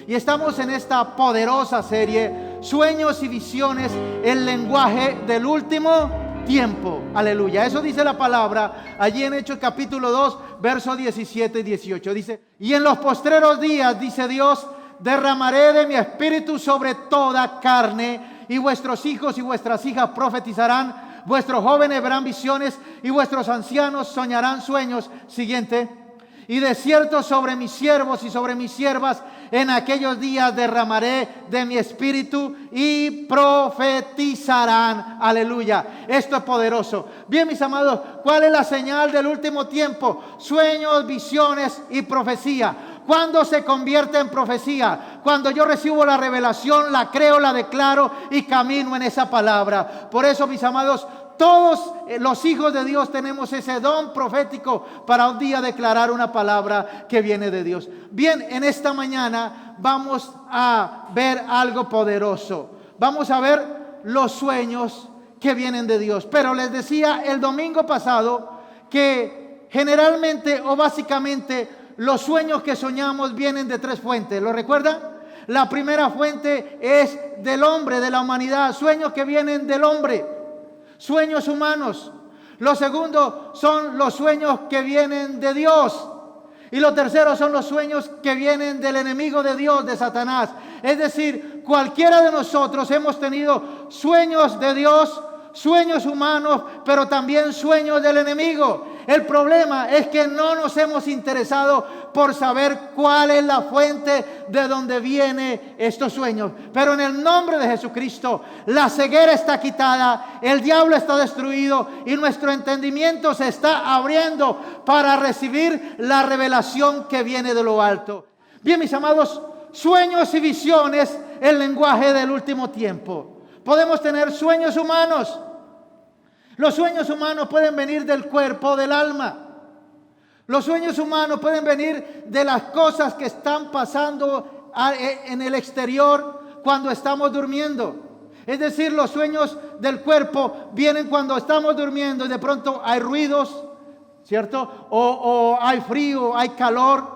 Y estamos en esta poderosa serie, Sueños y Visiones, el lenguaje del último tiempo. Aleluya. Eso dice la palabra allí en Hechos capítulo 2, versos 17 y 18. Dice: y en los postreros días, dice Dios, derramaré de mi espíritu sobre toda carne, y vuestros hijos y vuestras hijas profetizarán, vuestros jóvenes verán visiones, y vuestros ancianos soñarán sueños. Siguiente. Y de cierto sobre mis siervos y sobre mis siervas en aquellos días derramaré de mi espíritu y profetizarán. Aleluya. Esto es poderoso. Bien, mis amados, ¿cuál es la señal del último tiempo? Sueños, visiones y profecía. ¿Cuándo se convierte en profecía? Cuando yo recibo la revelación, la creo, la declaro y camino en esa palabra. Por eso, mis amados, todos los hijos de Dios tenemos ese don profético para un día declarar una palabra que viene de Dios. Bien, en esta mañana vamos a ver algo poderoso. Vamos a ver los sueños que vienen de Dios. Pero les decía el domingo pasado que generalmente o básicamente los sueños que soñamos vienen de tres fuentes. ¿Lo recuerdan? La primera fuente es del hombre, de la humanidad. Sueños que vienen del hombre. Sueños humanos. Lo segundo son los sueños que vienen de Dios. Y lo tercero son los sueños que vienen del enemigo de Dios, de Satanás. Es decir, cualquiera de nosotros hemos tenido sueños de Dios, sueños humanos, pero también sueños del enemigo. El problema es que no nos hemos interesado por saber cuál es la fuente de donde vienen estos sueños. Pero en el nombre de Jesucristo, la ceguera está quitada, el diablo está destruido y nuestro entendimiento se está abriendo para recibir la revelación que viene de lo alto. Bien, mis amados, sueños y visiones, el lenguaje del último tiempo. Podemos tener sueños humanos. Los sueños humanos pueden venir del cuerpo, del alma. Los sueños humanos pueden venir de las cosas que están pasando en el exterior cuando estamos durmiendo. Es decir, los sueños del cuerpo vienen cuando estamos durmiendo y de pronto hay ruidos, ¿cierto? O hay frío, hay calor,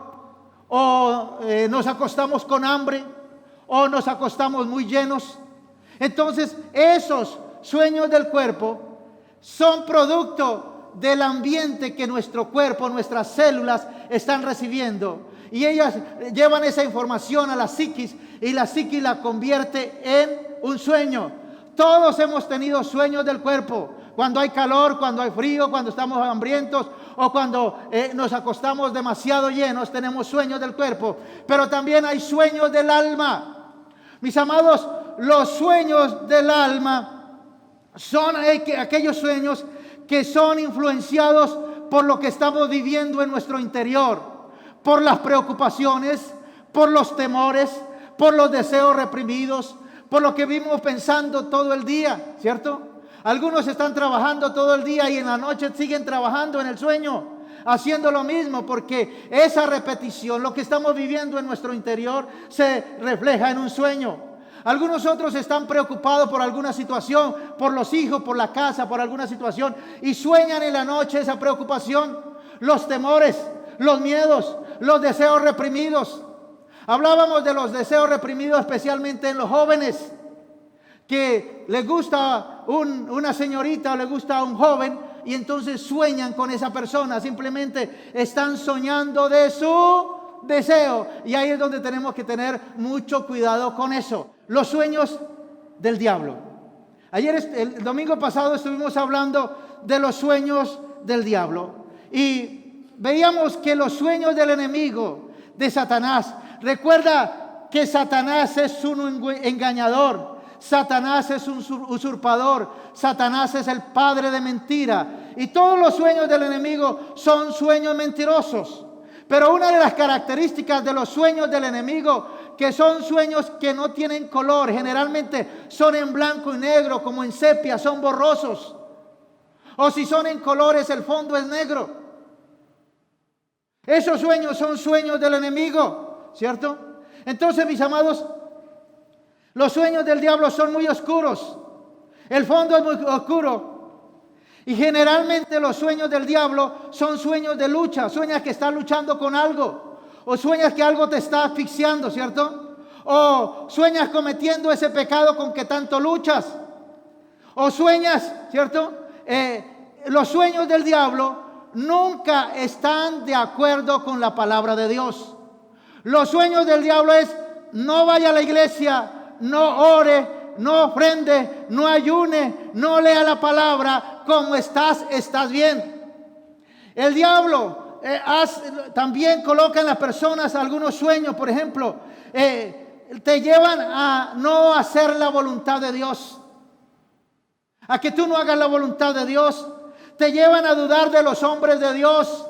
o nos acostamos con hambre, o nos acostamos muy llenos. Entonces, esos sueños del cuerpo son producto del ambiente que nuestro cuerpo, nuestras células están recibiendo. Y ellas llevan esa información a la psiquis y la psiquis la convierte en un sueño. Todos hemos tenido sueños del cuerpo. Cuando hay calor, cuando hay frío, cuando estamos hambrientos o cuando nos acostamos demasiado llenos, tenemos sueños del cuerpo. Pero también hay sueños del alma. Mis amados, los sueños del alma son aquellos sueños que son influenciados por lo que estamos viviendo en nuestro interior, por las preocupaciones, por los temores, por los deseos reprimidos, por lo que vivimos pensando todo el día, ¿cierto? Algunos están trabajando todo el día y en la noche siguen trabajando en el sueño, haciendo lo mismo, porque esa repetición, lo que estamos viviendo en nuestro interior, se refleja en un sueño. Algunos otros están preocupados por alguna situación, por los hijos, por la casa, por alguna situación, y sueñan en la noche esa preocupación, los temores, los miedos, los deseos reprimidos. Hablábamos de los deseos reprimidos especialmente en los jóvenes, que les gusta una señorita o les gusta un joven y entonces sueñan con esa persona, simplemente están soñando de su deseo, y ahí es donde tenemos que tener mucho cuidado con eso. Los sueños del diablo. El domingo pasado estuvimos hablando de los sueños del diablo y veíamos que los sueños del enemigo, de Satanás, recuerda que Satanás es un engañador, Satanás es un usurpador, Satanás es el padre de mentira, y todos los sueños del enemigo son sueños mentirosos. Pero una de las características de los sueños del enemigo, que son sueños que no tienen color, generalmente son en blanco y negro, como en sepia, son borrosos. O si son en colores, el fondo es negro. Esos sueños son sueños del enemigo, ¿cierto? Entonces, mis amados, los sueños del diablo son muy oscuros. El fondo es muy oscuro. Y generalmente los sueños del diablo son sueños de lucha. Sueñas que estás luchando con algo. O sueñas que algo te está asfixiando, ¿cierto? O sueñas cometiendo ese pecado con que tanto luchas. O sueñas, ¿cierto? Los sueños del diablo nunca están de acuerdo con la palabra de Dios. Los sueños del diablo es: no vaya a la iglesia, no ore, no ofrende, no ayune, no lea la palabra. Como estás bien. El diablo también coloca en las personas algunos sueños, por ejemplo, te llevan a no hacer la voluntad de Dios, a que tú no hagas la voluntad de Dios. Te llevan a dudar de los hombres de Dios.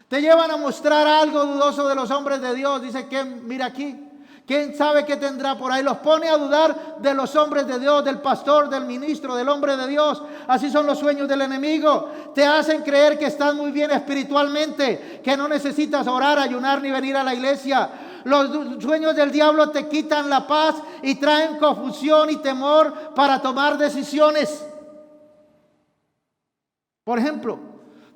Te llevan a mostrar algo dudoso de los hombres de Dios. Dice que mira aquí, quién sabe qué tendrá por ahí. Los pone a dudar de los hombres de Dios, del pastor, del ministro, del hombre de Dios. Así son los sueños del enemigo. Te hacen creer que estás muy bien espiritualmente, que no necesitas orar, ayunar ni venir a la iglesia. Los sueños del diablo te quitan la paz y traen confusión y temor para tomar decisiones. Por ejemplo,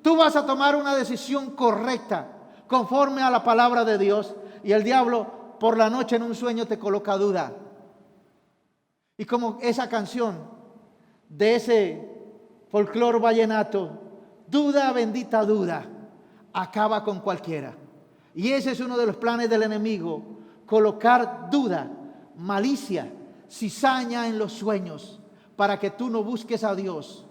tú vas a tomar una decisión correcta conforme a la palabra de Dios, y el diablo por la noche en un sueño te coloca duda. Y como esa canción de ese folclore vallenato, duda, bendita duda, acaba con cualquiera. Y ese es uno de los planes del enemigo: colocar duda, malicia, cizaña en los sueños, para que tú no busques a Dios,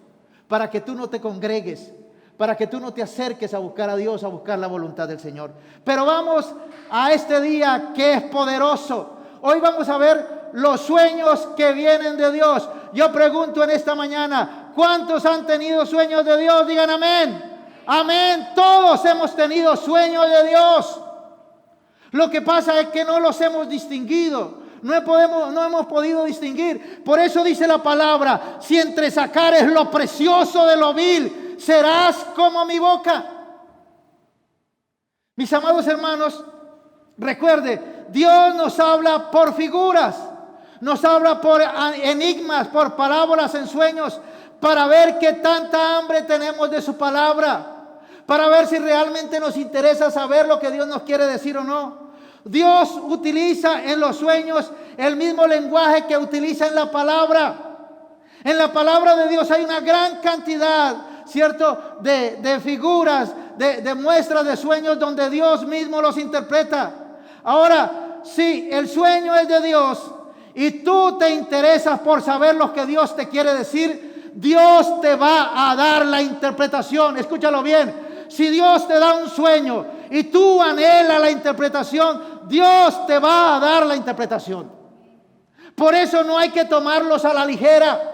para que tú no te congregues, para que tú no te acerques a buscar a Dios, a buscar la voluntad del Señor. Pero vamos a este día que es poderoso. Hoy vamos a ver los sueños que vienen de Dios. Yo pregunto en esta mañana: ¿cuántos han tenido sueños de Dios? Digan amén. Amén. Todos hemos tenido sueños de Dios. Lo que pasa es que no los hemos distinguido. No hemos podido distinguir. Por eso dice la palabra: si entre sacares lo precioso de lo vil, serás como mi boca. Mis amados hermanos, recuerde, Dios nos habla por figuras, nos habla por enigmas, por parábolas en sueños, para ver qué tanta hambre tenemos de su palabra, para ver si realmente nos interesa saber lo que Dios nos quiere decir o no. Dios utiliza en los sueños el mismo lenguaje que utiliza en la palabra. En la palabra de Dios hay una gran cantidad, ¿cierto?, de figuras, de muestras de sueños donde Dios mismo los interpreta. Ahora, si el sueño es de Dios y tú te interesas por saber lo que Dios te quiere decir, Dios te va a dar la interpretación. Escúchalo bien. Si Dios te da un sueño y tú anhelas la interpretación, Dios te va a dar la interpretación. Por eso no hay que tomarlos a la ligera.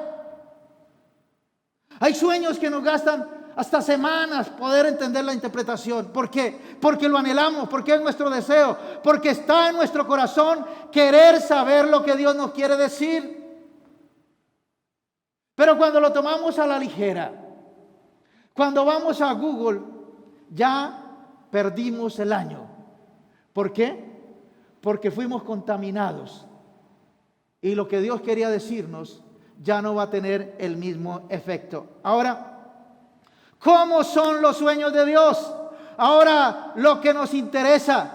Hay sueños que nos gastan hasta semanas poder entender la interpretación. ¿Por qué? Porque lo anhelamos, porque es nuestro deseo, porque está en nuestro corazón querer saber lo que Dios nos quiere decir. Pero cuando lo tomamos a la ligera, cuando vamos a Google, ya perdimos el año. ¿Por qué? Porque fuimos contaminados. Y lo que Dios quería decirnos ya no va a tener el mismo efecto. Ahora, ¿cómo son los sueños de Dios? Ahora, lo que nos interesa.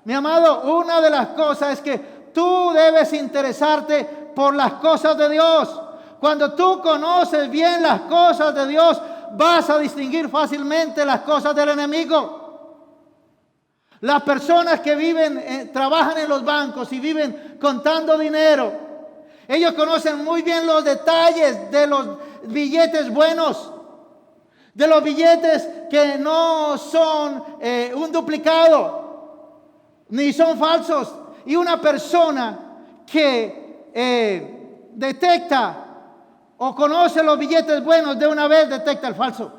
Mi amado, una de las cosas es que tú debes interesarte por las cosas de Dios. Cuando tú conoces bien las cosas de Dios, vas a distinguir fácilmente las cosas del enemigo. Las personas que viven, trabajan en los bancos y viven contando dinero, ellos conocen muy bien los detalles de los billetes buenos, de los billetes que no son un duplicado, ni son falsos. Y una persona que detecta o conoce los billetes buenos, de una vez detecta el falso.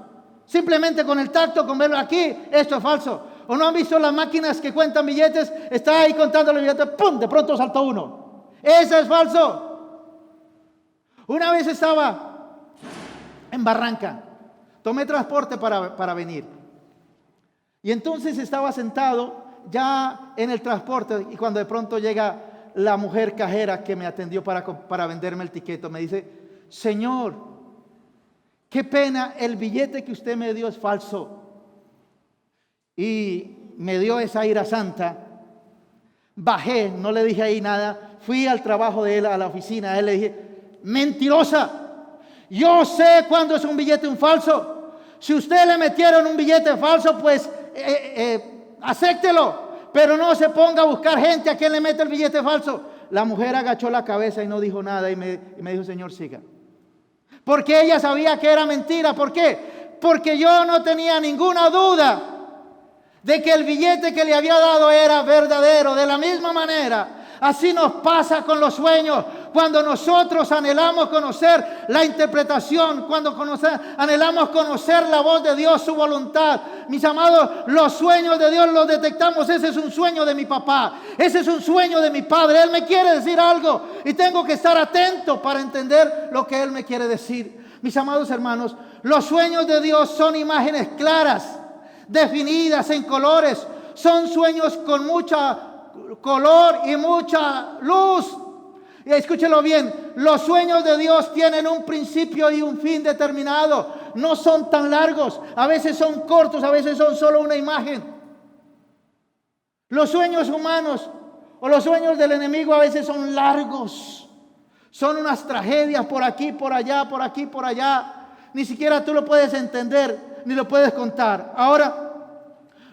Simplemente con el tacto, con verlo aquí, esto es falso. ¿O no han visto las máquinas que cuentan billetes? Está ahí contando los billetes, ¡pum!, de pronto saltó uno. Ese es falso. Una vez estaba en Barranca, tomé transporte para venir. Y entonces estaba sentado ya en el transporte, y cuando de pronto llega la mujer cajera que me atendió para venderme el tiquete, me dice: Señor, qué pena, el billete que usted me dio es falso. Y me dio esa ira santa, Bajé, no le dije ahí nada. Fui al trabajo de él, a la oficina. A él le dije: mentirosa, yo sé cuándo es un billete un falso. Si usted le metieron un billete falso, pues acéptelo. Pero no se ponga a buscar gente a quien le mete el billete falso. La mujer agachó la cabeza y no dijo nada y me dijo: Señor, siga. Porque ella sabía que era mentira. ¿Por qué? Porque yo no tenía ninguna duda de que el billete que le había dado era verdadero. De la misma manera, así nos pasa con los sueños. Cuando nosotros anhelamos conocer la interpretación, cuando anhelamos conocer la voz de Dios, su voluntad. Mis amados, los sueños de Dios los detectamos. Ese es un sueño de mi papá, ese es un sueño de mi padre. Él me quiere decir algo y tengo que estar atento para entender lo que Él me quiere decir. Mis amados hermanos, los sueños de Dios son imágenes claras, definidas en colores. Son sueños con mucha color y mucha luz. Y escúchelo bien, los sueños de Dios tienen un principio y un fin determinado. No son tan largos, a veces son cortos, a veces son solo una imagen. Los sueños humanos o los sueños del enemigo a veces son largos. Son unas tragedias por aquí, por allá, por aquí, por allá. Ni siquiera tú lo puedes entender, ni lo puedes contar. Ahora,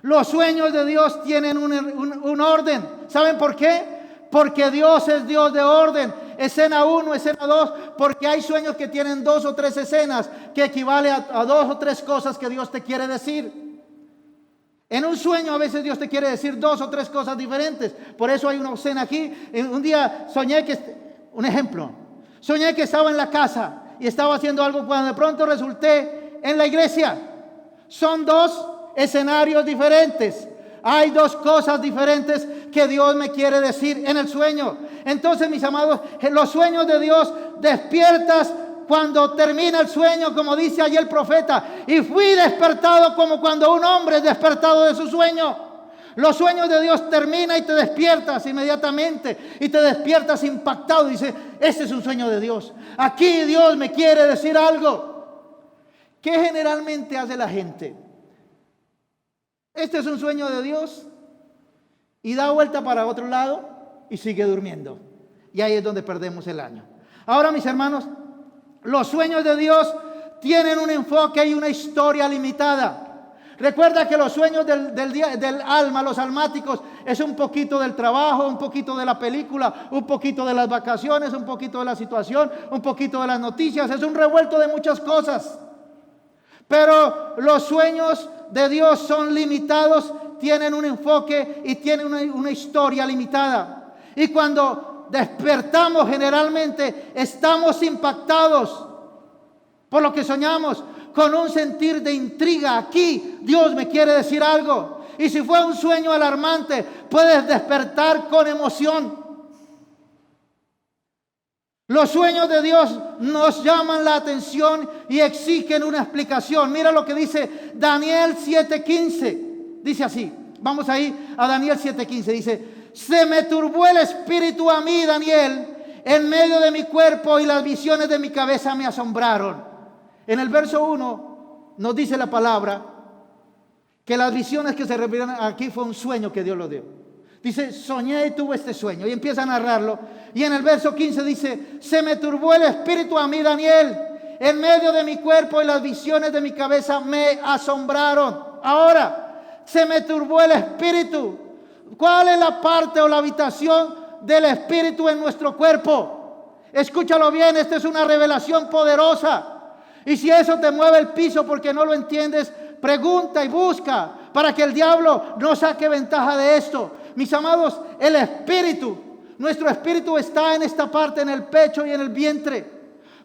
los sueños de Dios tienen un orden. ¿Saben por qué? Porque Dios es Dios de orden. Escena 1, escena 2. Porque hay sueños que tienen 2 o 3 escenas, que equivale a 2 o 3 cosas que Dios te quiere decir. En un sueño a veces Dios te quiere decir 2 o 3 cosas diferentes. Por eso hay una escena aquí. Un día soñé un ejemplo. Soñé que estaba en la casa y estaba haciendo algo, cuando de pronto resulté en la iglesia. Son 2 escenarios diferentes. Hay 2 cosas diferentes que Dios me quiere decir en el sueño. Entonces, mis amados, los sueños de Dios, despiertas cuando termina el sueño, como dice allí el profeta: y fui despertado como cuando un hombre es despertado de su sueño. Los sueños de Dios terminan y te despiertas inmediatamente, y te despiertas impactado. Dice: este es un sueño de Dios. Aquí Dios me quiere decir algo. ¿Qué generalmente hace la gente? Este es un sueño de Dios, y da vuelta para otro lado y sigue durmiendo. Y ahí es donde perdemos el año. Ahora, mis hermanos, los sueños de Dios tienen un enfoque y una historia limitada. Recuerda que los sueños del alma, los almáticos, es un poquito del trabajo, un poquito de la película, un poquito de las vacaciones, un poquito de la situación, un poquito de las noticias. Es un revuelto de muchas cosas. Pero los sueños de Dios son limitados, tienen un enfoque y tienen una historia limitada. Y cuando despertamos, generalmente estamos impactados por lo que soñamos, con un sentir de intriga. Aquí Dios me quiere decir algo. Y si fue un sueño alarmante, puedes despertar con emoción. Los sueños de Dios nos llaman la atención y exigen una explicación. Mira lo que dice Daniel 7:15. Dice así. Vamos ahí a Daniel 7:15. Dice: se me turbó el espíritu a mí, Daniel, en medio de mi cuerpo, y las visiones de mi cabeza me asombraron. En el verso 1 nos dice la palabra que las visiones que se refieren aquí fue un sueño que Dios lo dio. Dice: soñé y tuve este sueño. Y empieza a narrarlo. Y en el verso 15 dice: se me turbó el espíritu a mí, Daniel, en medio de mi cuerpo, y las visiones de mi cabeza me asombraron. Ahora, se me turbó el espíritu. ¿Cuál es la parte o la habitación del espíritu en nuestro cuerpo? Escúchalo bien, esta es una revelación poderosa. Y si eso te mueve el piso porque no lo entiendes, pregunta y busca para que el diablo no saque ventaja de esto. Mis amados, el espíritu, nuestro espíritu está en esta parte, en el pecho y en el vientre.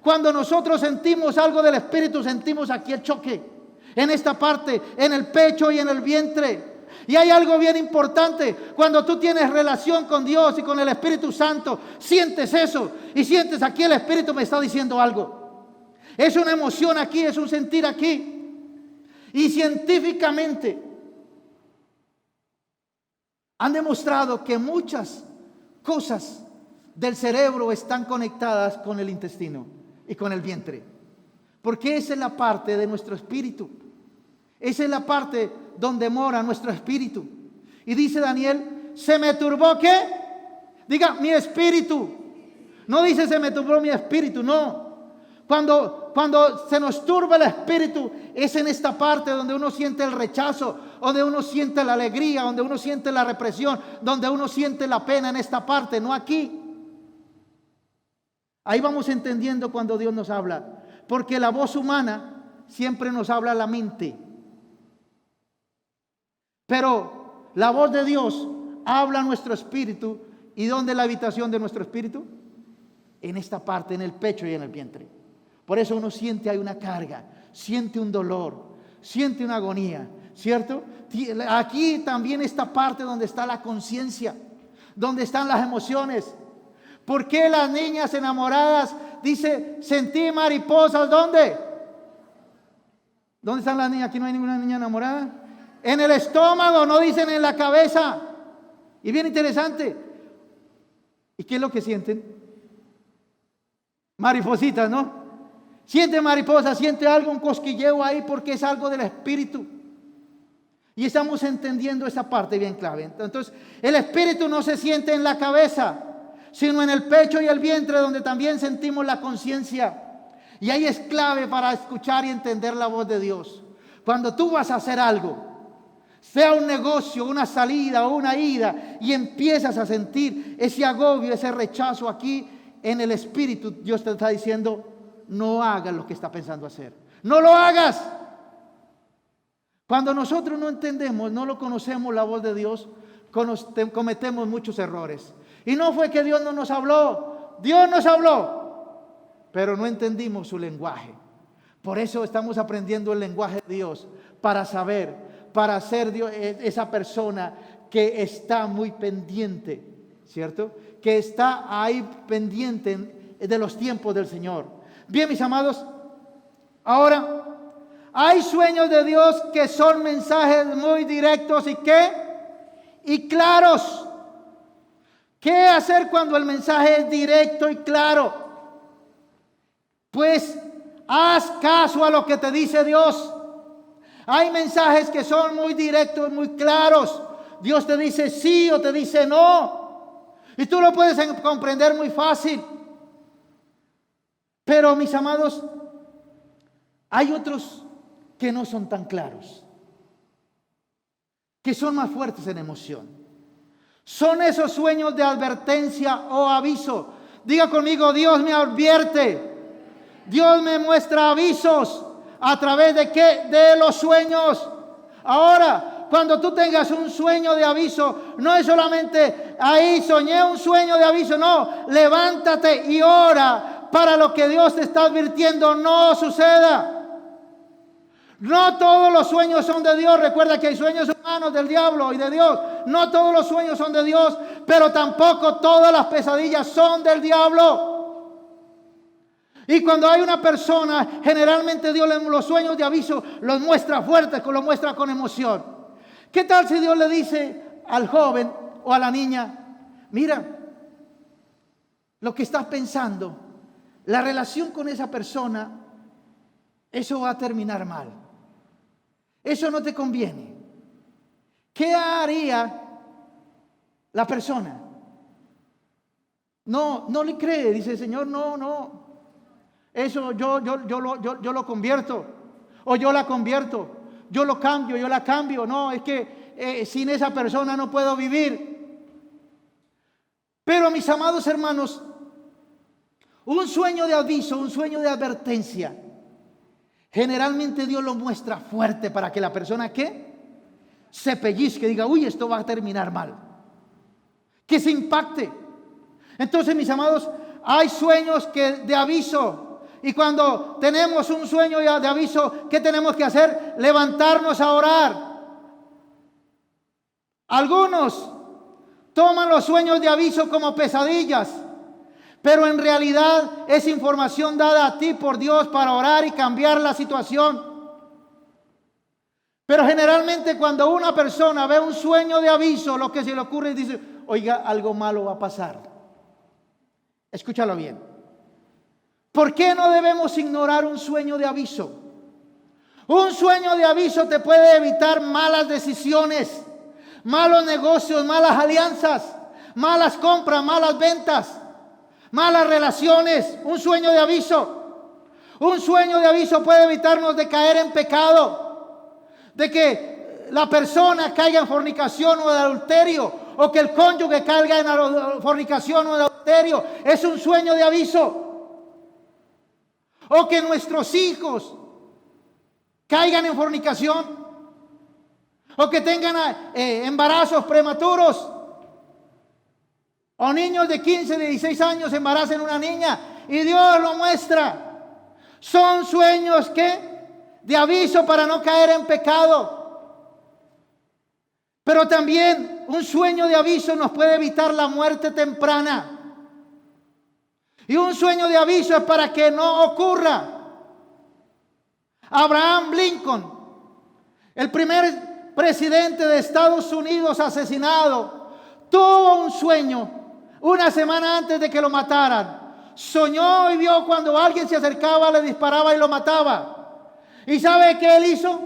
Cuando nosotros sentimos algo del espíritu, sentimos aquí el choque, en esta parte, en el pecho y en el vientre. Y hay algo bien importante: cuando tú tienes relación con Dios y con el Espíritu Santo, sientes eso, y sientes aquí el Espíritu me está diciendo algo. Es una emoción aquí, es un sentir aquí. Y científicamente han demostrado que muchas cosas del cerebro están conectadas con el intestino y con el vientre, porque esa es la parte de nuestro espíritu. Esa es la parte donde mora nuestro espíritu. Y dice Daniel: ¿se me turbó qué? Diga, mi espíritu. No dice se me turbó mi espíritu, no. Cuando se nos turba el espíritu, es en esta parte donde uno siente el rechazo, donde uno siente la alegría, donde uno siente la represión, donde uno siente la pena, en esta parte, no aquí. Ahí vamos entendiendo cuando Dios nos habla, porque la voz humana siempre nos habla a la mente, pero la voz de Dios habla a nuestro espíritu. ¿Y dónde es la habitación de nuestro espíritu? En esta parte, en el pecho y en el vientre. Por eso uno siente hay una carga, siente un dolor, siente una agonía, ¿cierto? Aquí también esta parte donde está la conciencia, donde están las emociones. ¿Por qué las niñas enamoradas dice sentí mariposas? ¿Dónde? ¿Dónde están las niñas? Aquí no hay ninguna niña enamorada. En el estómago, no dicen en la cabeza. Y bien interesante. ¿Y qué es lo que sienten? Maripositas, ¿no? Siente mariposa, siente algo, un cosquilleo ahí porque es algo del espíritu. Y estamos entendiendo esa parte bien clave. Entonces, el espíritu no se siente en la cabeza, sino en el pecho y el vientre, donde también sentimos la conciencia. Y ahí es clave para escuchar y entender la voz de Dios. Cuando tú vas a hacer algo, sea un negocio, una salida o una ida, y empiezas a sentir ese agobio, ese rechazo aquí en el espíritu, Dios te está diciendo, no hagas lo que está pensando hacer. No lo hagas. Cuando nosotros no entendemos, no lo conocemos la voz de Dios, cometemos muchos errores. Y no fue que Dios no nos habló. Dios nos habló, pero no entendimos su lenguaje. Por eso estamos aprendiendo el lenguaje de Dios, para saber, para ser Dios, esa persona que está muy pendiente, ¿cierto? Que está ahí pendiente de los tiempos del Señor. Bien, mis amados, ahora hay sueños de Dios que son mensajes muy directos y ¿qué? Y claros. ¿Qué hacer cuando el mensaje es directo y claro? Pues haz caso a lo que te dice Dios. Hay mensajes que son muy directos, muy claros. Dios te dice sí o te dice no. Y tú lo puedes comprender muy fácil. Pero, mis amados, hay otros que no son tan claros, que son más fuertes en emoción. Son esos sueños de advertencia o aviso. Diga conmigo, Dios me advierte. Dios me muestra avisos. ¿A través de qué? De los sueños. Ahora, cuando tú tengas un sueño de aviso, no es solamente ahí soñé un sueño de aviso, no, levántate y ora para lo que Dios te está advirtiendo no suceda. No todos los sueños son de Dios. Recuerda que hay sueños humanos del diablo y de Dios. No todos los sueños son de Dios, pero tampoco todas las pesadillas son del diablo. Y cuando hay una persona, generalmente Dios los sueños de aviso los muestra fuertes, los muestra con emoción. ¿Qué tal si Dios le dice al joven o a la niña, mira, lo que estás pensando, la relación con esa persona, eso va a terminar mal. Eso no te conviene. ¿Qué haría la persona? No le cree, dice el Señor, no. Eso yo lo convierto, o yo la convierto, yo lo cambio, yo la cambio. No, es que sin esa persona no puedo vivir. Pero, mis amados hermanos, un sueño de aviso, un sueño de advertencia, generalmente Dios lo muestra fuerte para que la persona ¿qué? Se pellizque, diga, uy, esto va a terminar mal. Que se impacte. Entonces, mis amados, hay sueños de aviso. Y cuando tenemos un sueño de aviso, ¿qué tenemos que hacer? Levantarnos a orar. Algunos toman los sueños de aviso como pesadillas, pero en realidad es información dada a ti por Dios para orar y cambiar la situación. Pero generalmente cuando una persona ve un sueño de aviso, lo que se le ocurre es dice, oiga, algo malo va a pasar. Escúchalo bien. ¿Por qué no debemos ignorar un sueño de aviso? Un sueño de aviso te puede evitar malas decisiones, malos negocios, malas alianzas, malas compras, malas ventas, malas relaciones. Un sueño de aviso. Un sueño de aviso puede evitarnos de caer en pecado, de que la persona caiga en fornicación o en adulterio, o que el cónyuge caiga en fornicación o en adulterio. Es un sueño de aviso. O que nuestros hijos caigan en fornicación, o que tengan embarazos prematuros, o niños de 15, 16 años embaracen una niña y Dios lo muestra. Son sueños de aviso para no caer en pecado. Pero también un sueño de aviso nos puede evitar la muerte temprana. Y un sueño de aviso es para que no ocurra. Abraham Lincoln, el primer presidente de Estados Unidos asesinado, tuvo un sueño una semana antes de que lo mataran. Soñó y vio cuando alguien se acercaba, le disparaba y lo mataba. ¿Y sabe qué él hizo?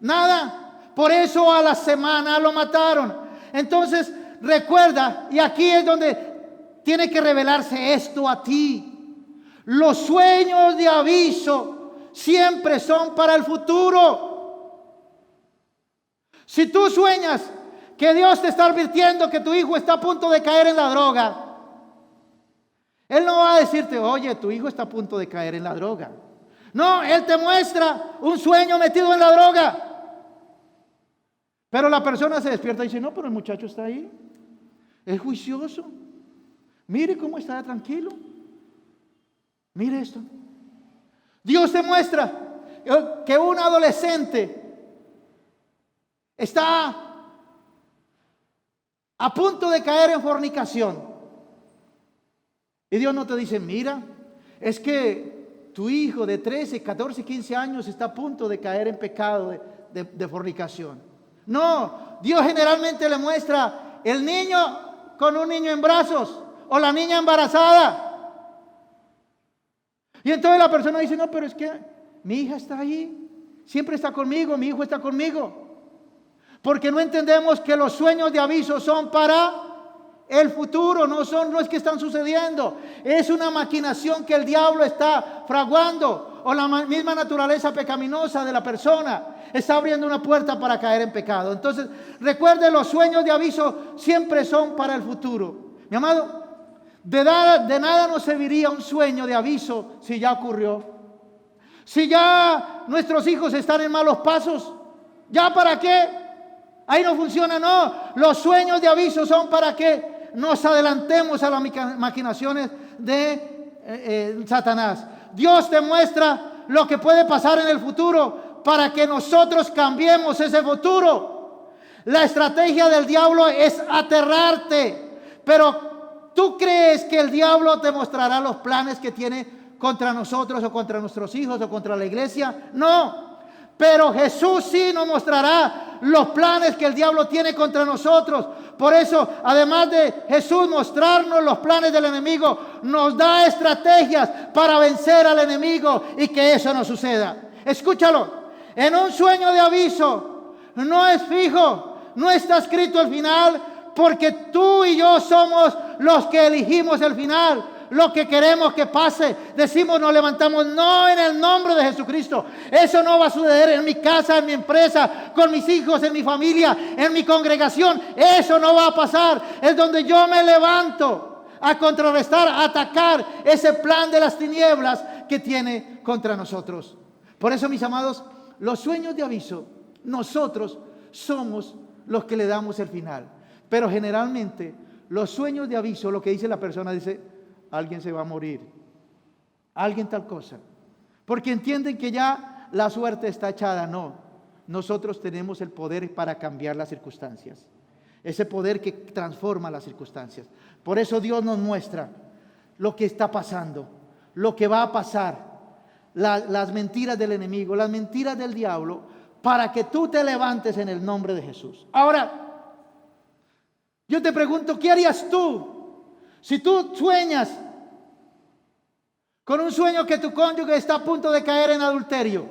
Nada. Por eso a la semana lo mataron. Entonces recuerda, y aquí es donde tiene que revelarse esto a ti. Los sueños de aviso siempre son para el futuro. Si tú sueñas que Dios te está advirtiendo que tu hijo está a punto de caer en la droga, Él no va a decirte, oye, tu hijo está a punto de caer en la droga. No, Él te muestra un sueño metido en la droga. Pero la persona se despierta y dice, no, pero el muchacho está ahí. Es juicioso. Mire cómo está tranquilo. Mire esto. Dios te muestra que un adolescente está a punto de caer en fornicación. Y Dios no te dice, mira, es que tu hijo de 13, 14, 15 años está a punto de caer en pecado de fornicación. No, Dios generalmente le muestra el niño con un niño en brazos o la niña embarazada. Y entonces la persona dice, no, pero es que mi hija está ahí, siempre está conmigo, mi hijo está conmigo. Porque no entendemos que los sueños de aviso son para el futuro, no es que están sucediendo. Es una maquinación que el diablo está fraguando, o la misma naturaleza pecaminosa de la persona está abriendo una puerta para caer en pecado. Entonces, recuerde, los sueños de aviso siempre son para el futuro. Mi amado, de nada nos serviría un sueño de aviso si ya ocurrió. Si ya nuestros hijos están en malos pasos, ¿ya para qué? Ahí no funciona, no. Los sueños de aviso son para que nos adelantemos a las maquinaciones de Satanás. Dios te muestra lo que puede pasar en el futuro para que nosotros cambiemos ese futuro. La estrategia del diablo es aterrarte, pero ¿tú crees que el diablo te mostrará los planes que tiene contra nosotros o contra nuestros hijos o contra la iglesia? No. Pero Jesús sí nos mostrará los planes que el diablo tiene contra nosotros. Por eso, además de Jesús mostrarnos los planes del enemigo, nos da estrategias para vencer al enemigo y que eso no suceda. Escúchalo. En un sueño de aviso no es fijo, no está escrito el final, porque tú y yo somos los que elegimos el final. Lo que queremos que pase, decimos, nos levantamos, no, en el nombre de Jesucristo. Eso no va a suceder en mi casa, en mi empresa, con mis hijos, en mi familia, en mi congregación. Eso no va a pasar. Es donde yo me levanto a contrarrestar, a atacar ese plan de las tinieblas que tiene contra nosotros. Por eso, mis amados, los sueños de aviso, nosotros somos los que le damos el final. Pero generalmente los sueños de aviso, lo que dice la persona, dice, alguien se va a morir, alguien tal cosa, porque entienden que ya la suerte está echada. No, nosotros tenemos el poder para cambiar las circunstancias, ese poder que transforma las circunstancias. Por eso Dios nos muestra lo que está pasando, lo que va a pasar, las mentiras del enemigo, las mentiras del diablo, para que tú te levantes en el nombre de Jesús. Ahora, yo te pregunto, ¿qué harías tú si tú sueñas con un sueño que tu cónyuge está a punto de caer en adulterio?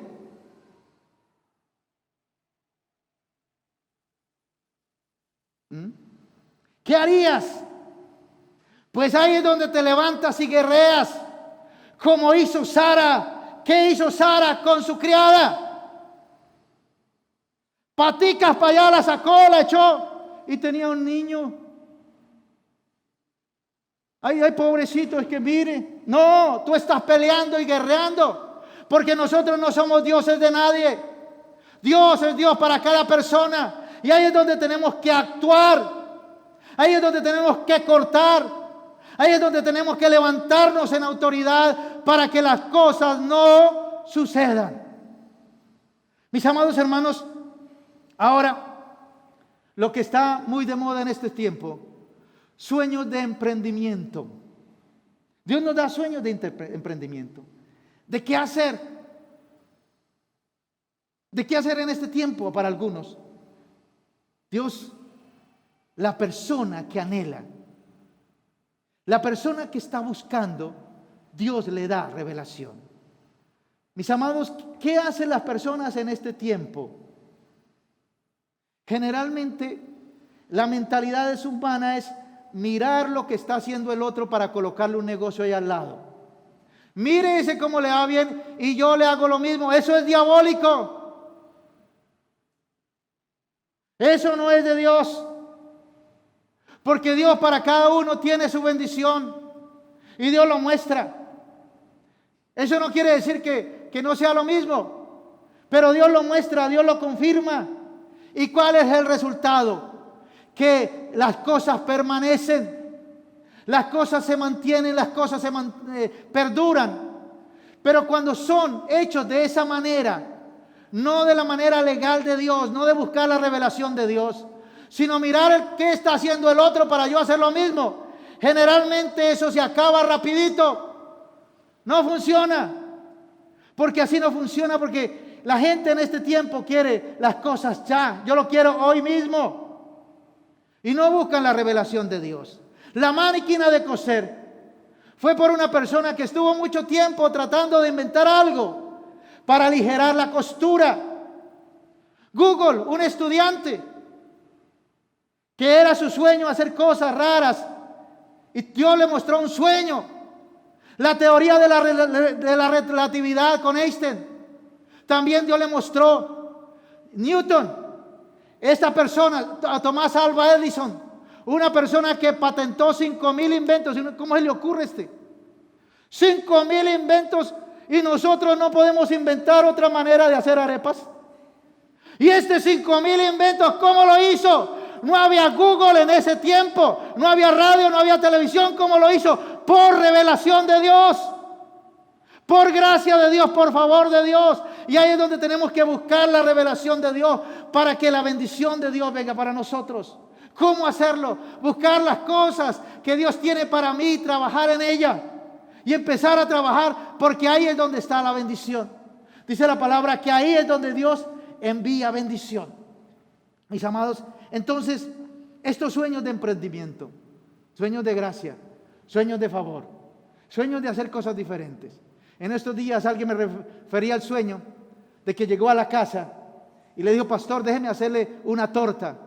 ¿Mm? ¿Qué harías? Pues ahí es donde te levantas y guerreas, como hizo Sara. ¿Qué hizo Sara con su criada? Paticas para allá la sacó, la echó y tenía un niño. Ay, pobrecito, es que mire. No, tú estás peleando y guerreando, porque nosotros no somos dioses de nadie. Dios es Dios para cada persona. Y ahí es donde tenemos que actuar. Ahí es donde tenemos que cortar. Ahí es donde tenemos que levantarnos en autoridad para que las cosas no sucedan. Mis amados hermanos, ahora lo que está muy de moda en este tiempo, sueños de emprendimiento. Dios nos da sueños de emprendimiento. ¿De qué hacer? ¿De qué hacer en este tiempo para algunos? Dios, la persona que anhela, la persona que está buscando, Dios le da revelación. Mis amados, ¿qué hacen las personas en este tiempo? Generalmente la mentalidad humana es mirar lo que está haciendo el otro para colocarle un negocio ahí al lado. Mire ese cómo le va bien y yo le hago lo mismo. Eso es diabólico. Eso no es de Dios. Porque Dios para cada uno tiene su bendición y Dios lo muestra. Eso no quiere decir que no sea lo mismo, pero Dios lo muestra, Dios lo confirma. ¿Y cuál es el resultado? Que las cosas permanecen, las cosas se mantienen, las cosas perduran. Pero cuando son hechos de esa manera, no de la manera legal de Dios, no de buscar la revelación de Dios, sino mirar qué está haciendo el otro para yo hacer lo mismo, generalmente eso se acaba rapidito. No funciona. Porque así no funciona, porque la gente en este tiempo quiere las cosas ya. Yo lo quiero hoy mismo. Y no buscan la revelación de Dios. La máquina de coser fue por una persona que estuvo mucho tiempo tratando de inventar algo para aligerar la costura. Google, un estudiante que era su sueño hacer cosas raras, y Dios le mostró un sueño. La teoría de la relatividad con Einstein. También Dios le mostró. Newton, esta persona, a Tomás Alva Edison, una persona que patentó 5,000 inventos. ¿Cómo se le ocurre 5,000 inventos y nosotros no podemos inventar otra manera de hacer arepas? Y 5,000 inventos, ¿cómo lo hizo? No había Google en ese tiempo, no había radio, no había televisión. ¿Cómo lo hizo? Por revelación de Dios, por gracia de Dios, por favor de Dios. Y ahí es donde tenemos que buscar la revelación de Dios para que la bendición de Dios venga para nosotros. ¿Cómo hacerlo? Buscar las cosas que Dios tiene para mí, trabajar en ellas y empezar a trabajar, porque ahí es donde está la bendición. Dice la palabra que ahí es donde Dios envía bendición. Mis amados, entonces, estos sueños de emprendimiento, sueños de gracia, sueños de favor, sueños de hacer cosas diferentes. En estos días alguien me refería al sueño de que llegó a la casa y le dijo: pastor, déjeme hacerle una torta,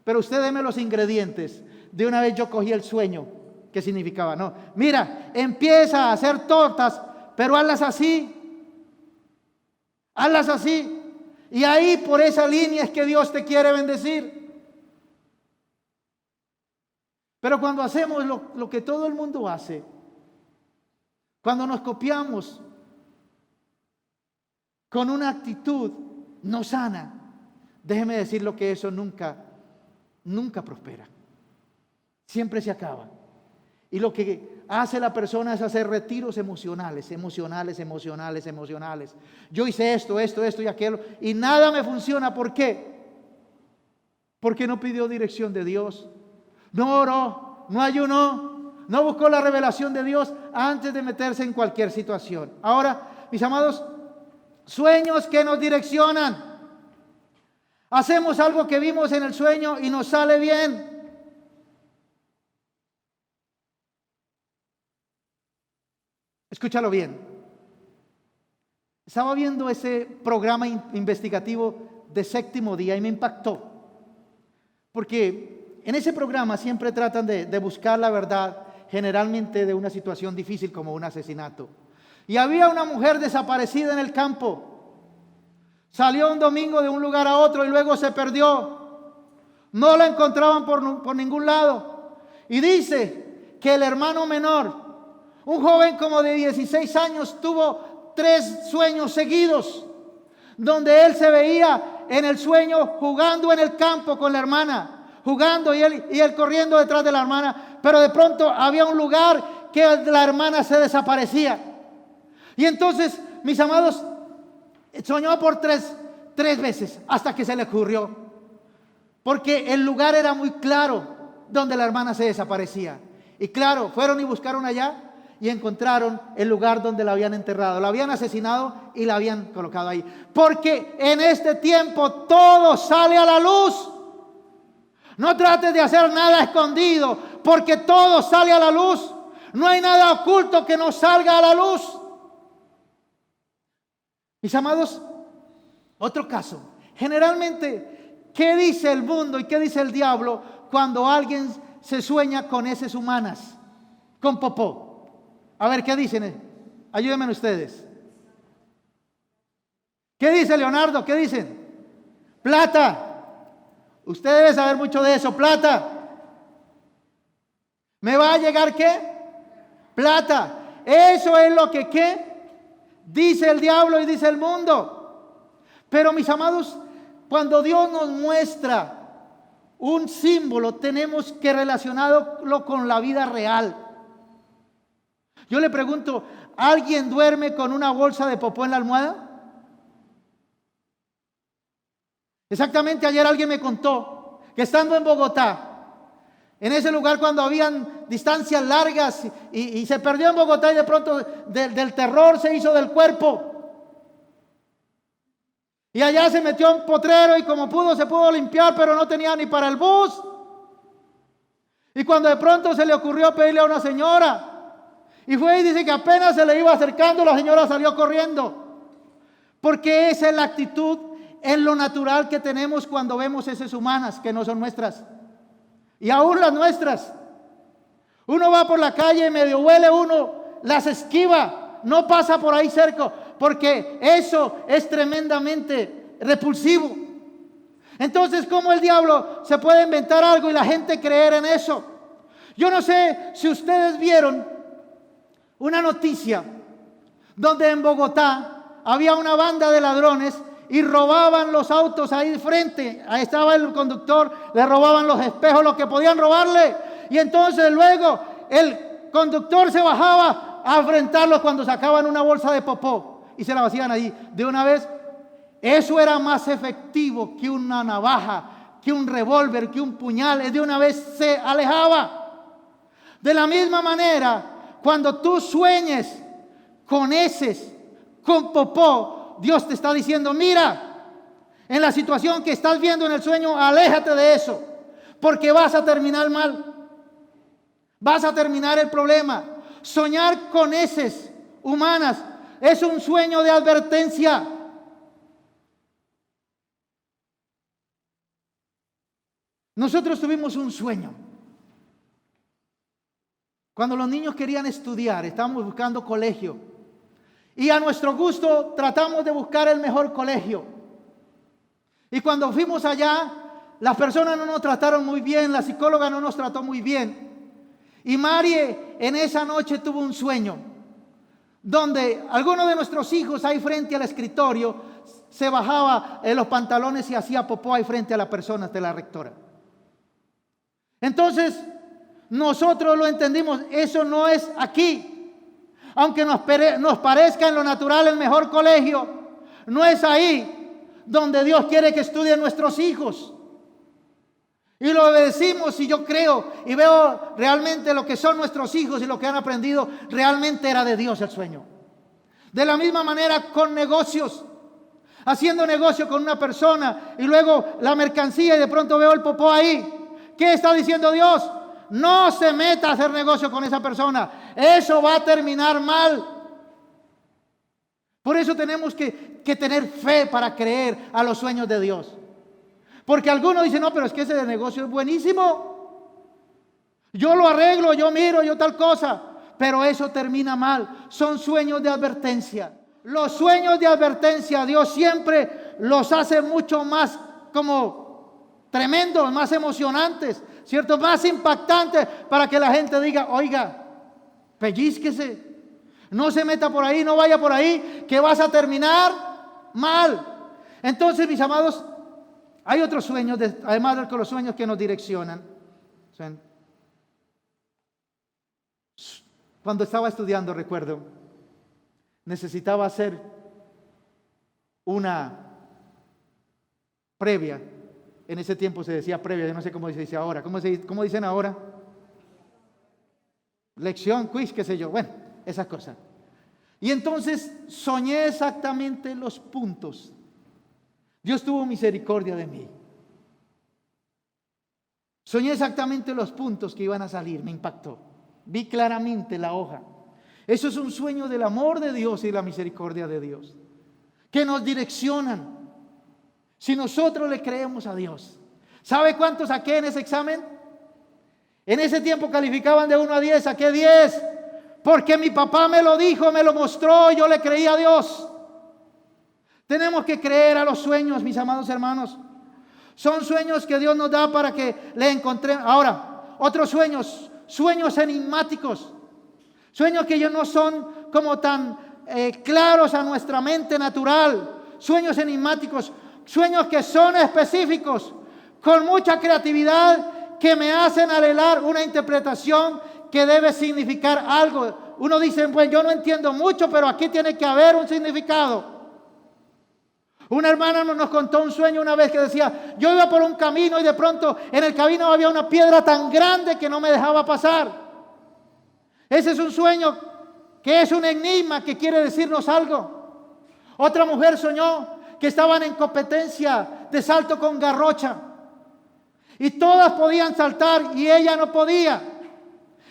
pero usted deme los ingredientes. De una vez yo cogí el sueño. ¿Qué significaba? No, mira, empieza a hacer tortas, pero hazlas así. Hazlas así. Y ahí por esa línea es que Dios te quiere bendecir. Pero cuando hacemos lo que todo el mundo hace, cuando nos copiamos con una actitud no sana, déjeme decirlo que eso nunca prospera. Siempre se acaba. Y lo que hace la persona es hacer retiros emocionales. Yo hice esto y aquello y nada me funciona. ¿Por qué? Porque no pidió dirección de Dios. No oró, no ayunó, no buscó la revelación de Dios antes de meterse en cualquier situación. Ahora, mis amados, sueños que nos direccionan. Hacemos algo que vimos en el sueño y nos sale bien. Escúchalo bien. Estaba viendo ese programa investigativo de Séptimo Día y me impactó. Porque en ese programa siempre tratan de buscar la verdad, generalmente de una situación difícil como un asesinato. Y había una mujer desaparecida en el campo. Salió un domingo de un lugar a otro y luego se perdió. No la encontraban por ningún lado. Y dice que el hermano menor, un joven como de 16 años, tuvo 3 sueños seguidos, donde él se veía en el sueño jugando en el campo con la hermana. Jugando y él corriendo detrás de la hermana, pero de pronto había un lugar que la hermana se desaparecía. Y entonces, mis amados, soñó por tres veces hasta que se le ocurrió, porque el lugar era muy claro donde la hermana se desaparecía. Y claro, fueron y buscaron allá y encontraron el lugar donde la habían enterrado, la habían asesinado y la habían colocado ahí. Porque en este tiempo todo sale a la luz. No trates de hacer nada escondido, porque todo sale a la luz. No hay nada oculto que no salga a la luz. Mis amados, otro caso. Generalmente, ¿qué dice el mundo y qué dice el diablo cuando alguien se sueña con heces humanas, con popó? A ver, ¿qué dicen? Ayúdenme ustedes. ¿Qué dice Leonardo? ¿Qué dicen? Plata. Usted debe saber mucho de eso. Plata. ¿Me va a llegar qué? Plata. Eso es lo que ¿qué? Dice el diablo y dice el mundo. Pero mis amados, cuando Dios nos muestra un símbolo, tenemos que relacionarlo con la vida real. Yo le pregunto, ¿alguien duerme con una bolsa de popó en la almohada? Exactamente, ayer alguien me contó que estando en Bogotá, en ese lugar cuando habían distancias largas y se perdió en Bogotá y de pronto del terror se hizo del cuerpo. Y allá se metió a un potrero y como pudo se pudo limpiar, pero no tenía ni para el bus. Y cuando de pronto se le ocurrió pedirle a una señora, y fue y dice que apenas se le iba acercando, la señora salió corriendo. Porque esa es la actitud en lo natural que tenemos cuando vemos heces humanas que no son nuestras. Y aún las nuestras. Uno va por la calle y medio huele, uno las esquiva, no pasa por ahí cerca, porque eso es tremendamente repulsivo. Entonces, ¿cómo el diablo se puede inventar algo y la gente creer en eso? Yo no sé si ustedes vieron una noticia donde en Bogotá había una banda de ladrones y robaban los autos ahí de frente. Ahí estaba el conductor, le robaban los espejos, lo que podían robarle. Y entonces luego el conductor se bajaba a enfrentarlos cuando sacaban una bolsa de popó y se la vacían ahí. De una vez, eso era más efectivo que una navaja, que un revólver, que un puñal. De una vez se alejaba. De la misma manera, cuando tú sueñes con heces, con popó, Dios te está diciendo, mira, en la situación que estás viendo en el sueño, aléjate de eso, porque vas a terminar mal. Vas a terminar el problema. Soñar con heces humanas es un sueño de advertencia. Nosotros tuvimos un sueño. Cuando los niños querían estudiar, estábamos buscando colegio. Y a nuestro gusto tratamos de buscar el mejor colegio. Y cuando fuimos allá, las personas no nos trataron muy bien, la psicóloga no nos trató muy bien. Y Marie en esa noche tuvo un sueño, donde alguno de nuestros hijos ahí frente al escritorio se bajaba en los pantalones y hacía popó ahí frente a la persona de la rectora. Entonces, nosotros lo entendimos, eso no es aquí. Aunque nos parezca en lo natural el mejor colegio, no es ahí donde Dios quiere que estudien nuestros hijos. Y lo obedecimos y yo creo y veo realmente lo que son nuestros hijos y lo que han aprendido, realmente era de Dios el sueño. De la misma manera con negocios, haciendo negocio con una persona y luego la mercancía y de pronto veo el popó ahí. ¿Qué está diciendo Dios? No se meta a hacer negocio con esa persona. Eso va a terminar mal. Por eso tenemos que tener fe para creer a los sueños de Dios. Porque algunos dicen, no, pero es que ese negocio es buenísimo. Yo lo arreglo, yo miro, yo tal cosa. Pero eso termina mal. Son sueños de advertencia. Los sueños de advertencia, Dios siempre los hace mucho más como tremendos, más emocionantes, ¿cierto? Más impactantes para que la gente diga, oiga, pellízquese, no se meta por ahí, no vaya por ahí, que vas a terminar mal. Entonces, mis amados, hay otros sueños, además de los sueños que nos direccionan. Cuando estaba estudiando, recuerdo, necesitaba hacer una previa. En ese tiempo se decía previa, yo no sé cómo se dice ahora. ¿Cómo dicen ahora? Lección, quiz, qué sé yo. Bueno, esas cosas. Y entonces soñé exactamente los puntos. Dios tuvo misericordia de mí. Soñé exactamente los puntos que iban a salir, me impactó. Vi claramente la hoja. Eso es un sueño del amor de Dios y la misericordia de Dios, que nos direccionan si nosotros le creemos a Dios. ¿Sabe cuánto saqué en ese examen? En ese tiempo calificaban de 1 a 10, saqué 10, porque mi papá me lo dijo, me lo mostró, yo le creí a Dios. Tenemos que creer a los sueños, mis amados hermanos. Son sueños que Dios nos da para que le encontremos. Ahora, otros sueños, sueños enigmáticos. Sueños que ya no son como tan claros a nuestra mente natural. Sueños enigmáticos, sueños que son específicos, con mucha creatividad, que me hacen anhelar una interpretación que debe significar algo. Uno dice, pues yo no entiendo mucho, pero aquí tiene que haber un significado. Una hermana nos contó un sueño una vez que decía, yo iba por un camino y de pronto en el camino había una piedra tan grande que no me dejaba pasar. Ese es un sueño que es un enigma que quiere decirnos algo. Otra mujer soñó que estaban en competencia de salto con garrocha y todas podían saltar y ella no podía.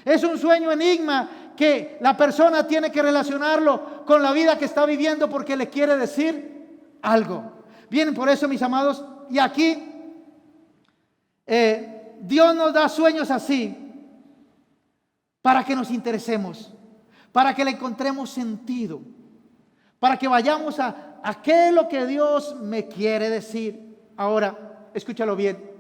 Es un sueño enigma que la persona tiene que relacionarlo con la vida que está viviendo porque le quiere decir algo. Bien, por eso, mis amados, y aquí Dios nos da sueños así para que nos interesemos, para que le encontremos sentido, para que vayamos a qué es lo que Dios me quiere decir. Ahora, escúchalo bien.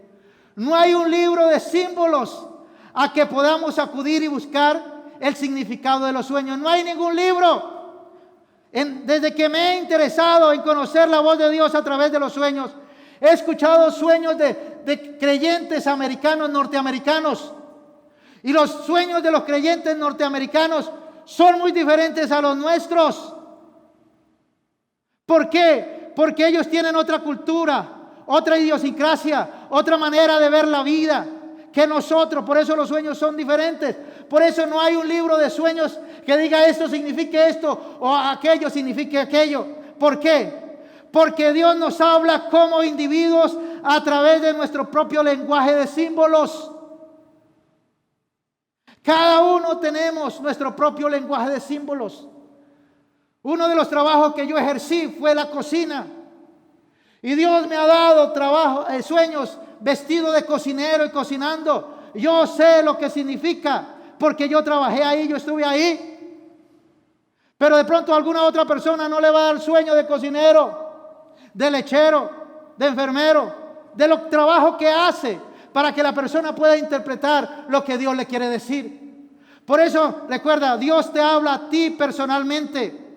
No hay un libro de símbolos a que podamos acudir y buscar el significado de los sueños. No hay ningún libro. Desde que me he interesado en conocer la voz de Dios a través de los sueños, he escuchado sueños de creyentes americanos, norteamericanos. Y los sueños de los creyentes norteamericanos son muy diferentes a los nuestros. ¿Por qué? Porque ellos tienen otra cultura, otra idiosincrasia, otra manera de ver la vida que nosotros. Por eso los sueños son diferentes. Por eso no hay un libro de sueños que diga esto significa esto o aquello significa aquello. ¿Por qué? Porque Dios nos habla como individuos a través de nuestro propio lenguaje de símbolos. Cada uno tenemos nuestro propio lenguaje de símbolos. Uno de los trabajos que yo ejercí fue la cocina. Y Dios me ha dado sueños vestido de cocinero y cocinando. Yo sé lo que significa porque yo trabajé ahí, yo estuve ahí. Pero de pronto a alguna otra persona no le va a dar sueño de cocinero, de lechero, de enfermero, de los trabajos que hace para que la persona pueda interpretar lo que Dios le quiere decir. Por eso, recuerda, Dios te habla a ti personalmente.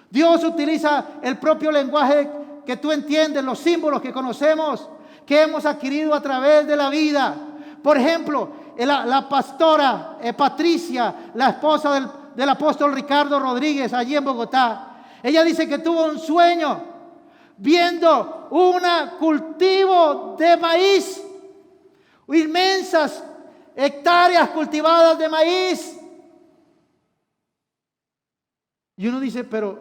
Dios utiliza el propio lenguaje que tú entiendes, los símbolos que conocemos, que hemos adquirido a través de la vida. Por ejemplo, la pastora Patricia, la esposa del apóstol Ricardo Rodríguez, allí en Bogotá, ella dice que tuvo un sueño viendo un cultivo de maíz, inmensas hectáreas cultivadas de maíz. Y uno dice, pero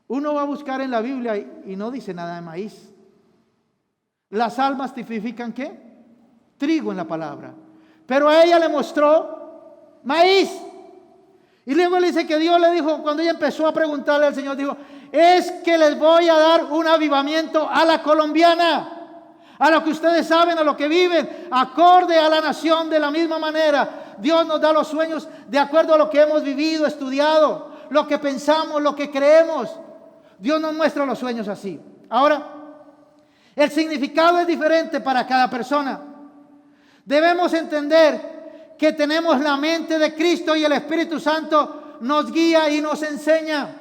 uno va a buscar en la Biblia y no dice nada de maíz. Las almas tipifican ¿qué? Trigo en la palabra. Pero a ella le mostró maíz. Y luego le dice que Dios le dijo, cuando ella empezó a preguntarle al Señor, dijo, es que les voy a dar un avivamiento a la colombiana. a lo que ustedes saben, a lo que viven, acorde a la nación. De la misma manera, Dios nos da los sueños de acuerdo a lo que hemos vivido, estudiado, lo que pensamos, lo que creemos. Dios nos muestra los sueños así. Ahora, el significado es diferente para cada persona. Debemos entender que tenemos la mente de Cristo y el Espíritu Santo nos guía y nos enseña.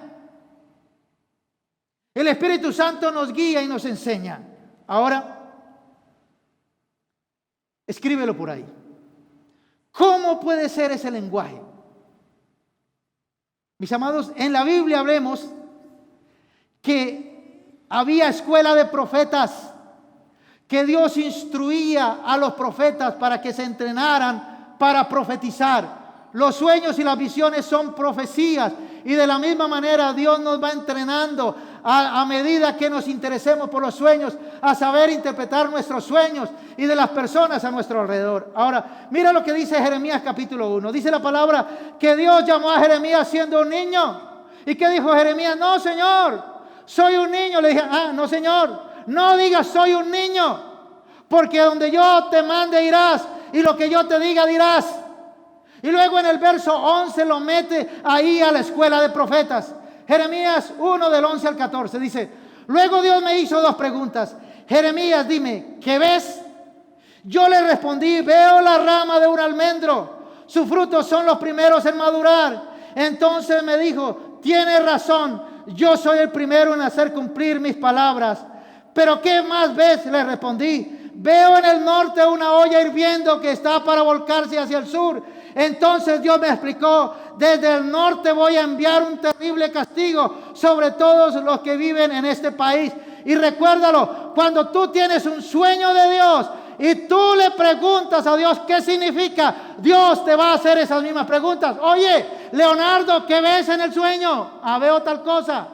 El Espíritu Santo nos guía y nos enseña. Ahora, escríbelo por ahí. ¿Cómo puede ser ese lenguaje? Mis amados, en la Biblia vemos que había escuela de profetas, que Dios instruía a los profetas para que se entrenaran para profetizar. Los sueños y las visiones son profecías, y de la misma manera Dios nos va entrenando a medida que nos interesemos por los sueños, a saber interpretar nuestros sueños y de las personas a nuestro alrededor. Ahora, mira lo que dice Jeremías capítulo 1. Dice la palabra que Dios llamó a Jeremías siendo un niño. ¿Y qué dijo Jeremías? No, Señor, soy un niño. Le dije, no, Señor, no digas soy un niño, porque donde yo te mande irás, y lo que yo te diga dirás. Y luego en el verso 11 lo mete ahí a la escuela de profetas. Jeremías 1 del 11 al 14 dice: luego Dios me hizo dos preguntas. Jeremías, dime, ¿qué ves? Yo le respondí: veo la rama de un almendro, sus frutos son los primeros en madurar. Entonces me dijo: tienes razón, yo soy el primero en hacer cumplir mis palabras. ¿Pero qué más ves? Le respondí: veo en el norte una olla hirviendo que está para volcarse hacia el sur. Entonces Dios me explicó: desde el norte voy a enviar un terrible castigo sobre todos los que viven en este país. Y recuérdalo, cuando tú tienes un sueño de Dios y tú le preguntas a Dios qué significa, Dios te va a hacer esas mismas preguntas. Oye, Leonardo, ¿qué ves en el sueño? Veo tal cosa.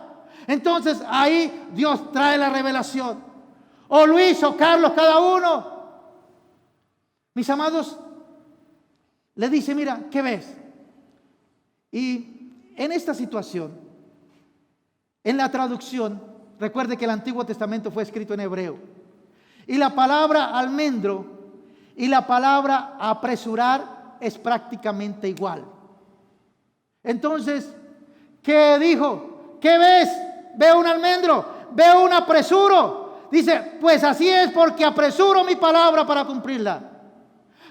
Entonces ahí Dios trae la revelación. O Luis o Carlos, cada uno. Mis amados, le dice: mira, ¿qué ves? Y en esta situación, en la traducción, recuerde que el Antiguo Testamento fue escrito en hebreo. Y la palabra almendro y la palabra apresurar es prácticamente igual. Entonces, ¿qué dijo? ¿Qué ves? Veo un almendro, veo un apresuro. Dice: pues así es, porque apresuro mi palabra para cumplirla.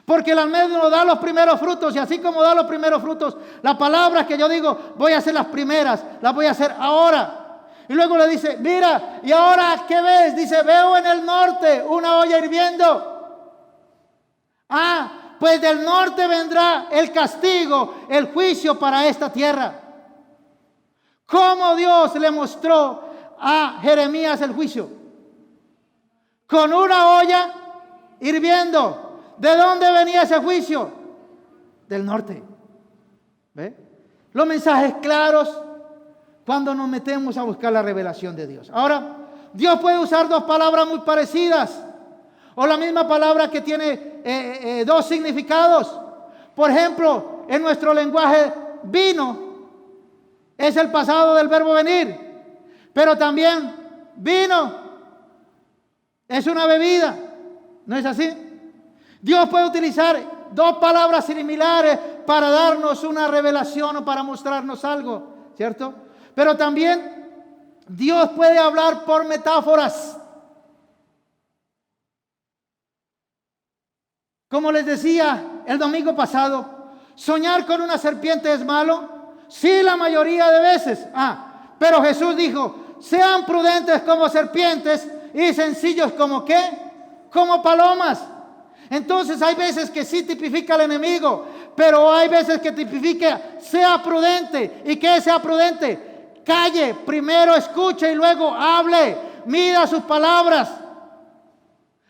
Porque el almendro da los primeros frutos, y así como da los primeros frutos, las palabras que yo digo, voy a hacer las primeras, las voy a hacer ahora. Y luego le dice: mira, ¿y ahora qué ves? Dice: veo en el norte una olla hirviendo. Pues del norte vendrá el castigo, el juicio para esta tierra. ¿Cómo Dios le mostró a Jeremías el juicio? Con una olla hirviendo. ¿De dónde venía ese juicio? Del norte. ¿Ve? Los mensajes claros cuando nos metemos a buscar la revelación de Dios. Ahora, Dios puede usar dos palabras muy parecidas, o la misma palabra que tiene dos significados. Por ejemplo, en nuestro lenguaje, vino es el pasado del verbo venir, pero también vino es una bebida. ¿No es así? Dios puede utilizar dos palabras similares para darnos una revelación o para mostrarnos algo, ¿cierto? Pero también Dios puede hablar por metáforas. Como les decía el domingo pasado, ¿soñar con una serpiente es malo? Sí, la mayoría de veces. Pero Jesús dijo: sean prudentes como serpientes y sencillos como ¿qué? Como palomas. Entonces hay veces que sí tipifica al enemigo, pero hay veces que tipifica sea prudente. ¿Y qué sea prudente? Calle, primero escuche y luego hable, mida sus palabras.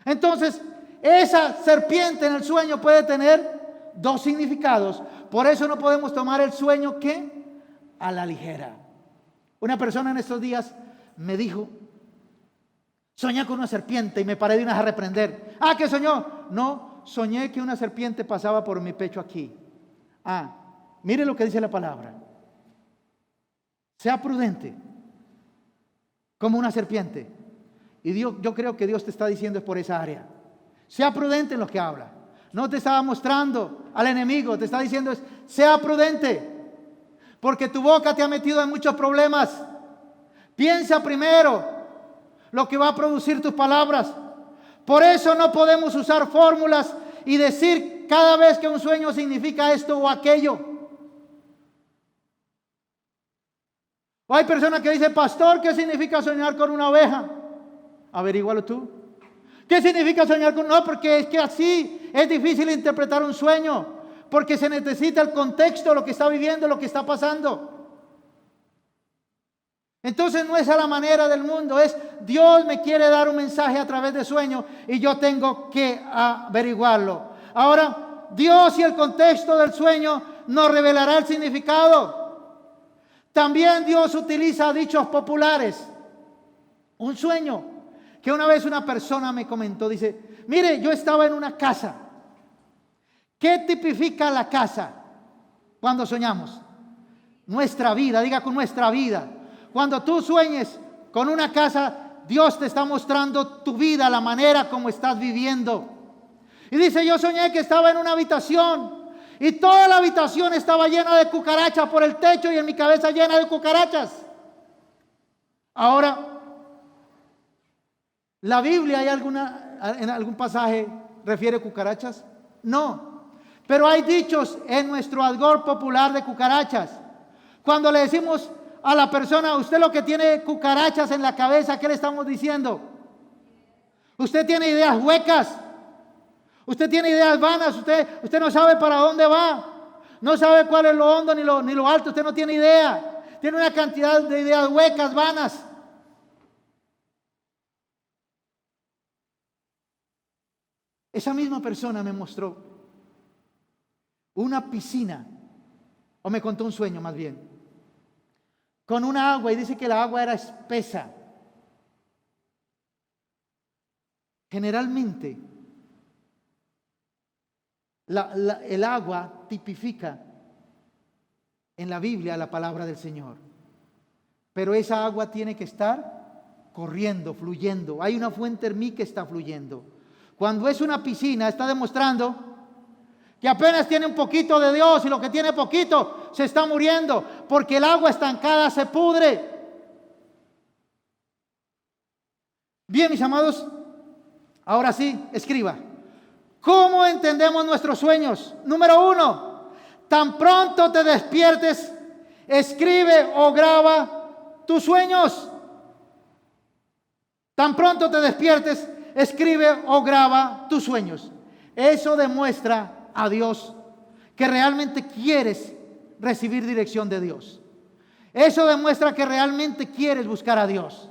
Entonces esa serpiente en el sueño puede tener dos significados. Por eso no podemos tomar el sueño ¿qué? A la ligera. Una persona en estos días me dijo: soñé con una serpiente, y me paré de una vez a reprender. ¿Qué soñó? No, soñé que una serpiente pasaba por mi pecho aquí. Mire lo que dice la palabra: sea prudente como una serpiente Y yo creo que Dios te está diciendo es por esa área. Sea prudente en lo que habla. No te estaba mostrando al enemigo, te está diciendo sea prudente. Porque tu boca te ha metido en muchos problemas. Piensa primero lo que va a producir tus palabras. Por eso no podemos usar fórmulas y decir cada vez que un sueño significa esto o aquello. O hay personas que dicen, pastor, ¿qué significa soñar con una oveja? Averígualo tú. ¿Qué significa soñar con? No, porque es que así es difícil interpretar un sueño. Porque se necesita el contexto, lo que está viviendo, lo que está pasando. Entonces no es a la manera del mundo, es Dios me quiere dar un mensaje a través de sueño y yo tengo que averiguarlo. Ahora, Dios y el contexto del sueño nos revelará el significado. También Dios utiliza dichos populares. Un sueño que una vez una persona me comentó, dice, mire, yo estaba en una casa. ¿Qué tipifica la casa cuando soñamos? Nuestra vida, diga con nuestra vida. Cuando tú sueñes con una casa, Dios te está mostrando tu vida, la manera como estás viviendo. Y dice, yo soñé que estaba en una habitación y toda la habitación estaba llena de cucarachas por el techo y en mi cabeza llena de cucarachas. Ahora, ¿la Biblia en algún pasaje refiere cucarachas? No, pero hay dichos en nuestro argot popular de cucarachas. Cuando le decimos a la persona, usted lo que tiene cucarachas en la cabeza, ¿qué le estamos diciendo? Usted tiene ideas huecas. Usted tiene ideas vanas. Usted no sabe para dónde va. No sabe cuál es lo hondo ni lo alto. Usted no tiene idea. Tiene una cantidad de ideas huecas, vanas. Esa misma persona me mostró una piscina, o me contó un sueño más bien, con una agua y dice que la agua era espesa. Generalmente, el agua tipifica en la Biblia la palabra del Señor. Pero esa agua tiene que estar corriendo, fluyendo. Hay una fuente en mí que está fluyendo. Cuando es una piscina, está demostrando que apenas tiene un poquito de Dios y lo que tiene poquito se está muriendo, porque el agua estancada se pudre. Bien, mis amados, ahora sí, escriba. ¿Cómo entendemos nuestros sueños? Número 1, tan pronto te despiertes, escribe o graba tus sueños. Tan pronto te despiertes, escribe o graba tus sueños. Eso demuestra a Dios que realmente quieres recibir dirección de Dios. Eso demuestra que realmente quieres buscar a Dios.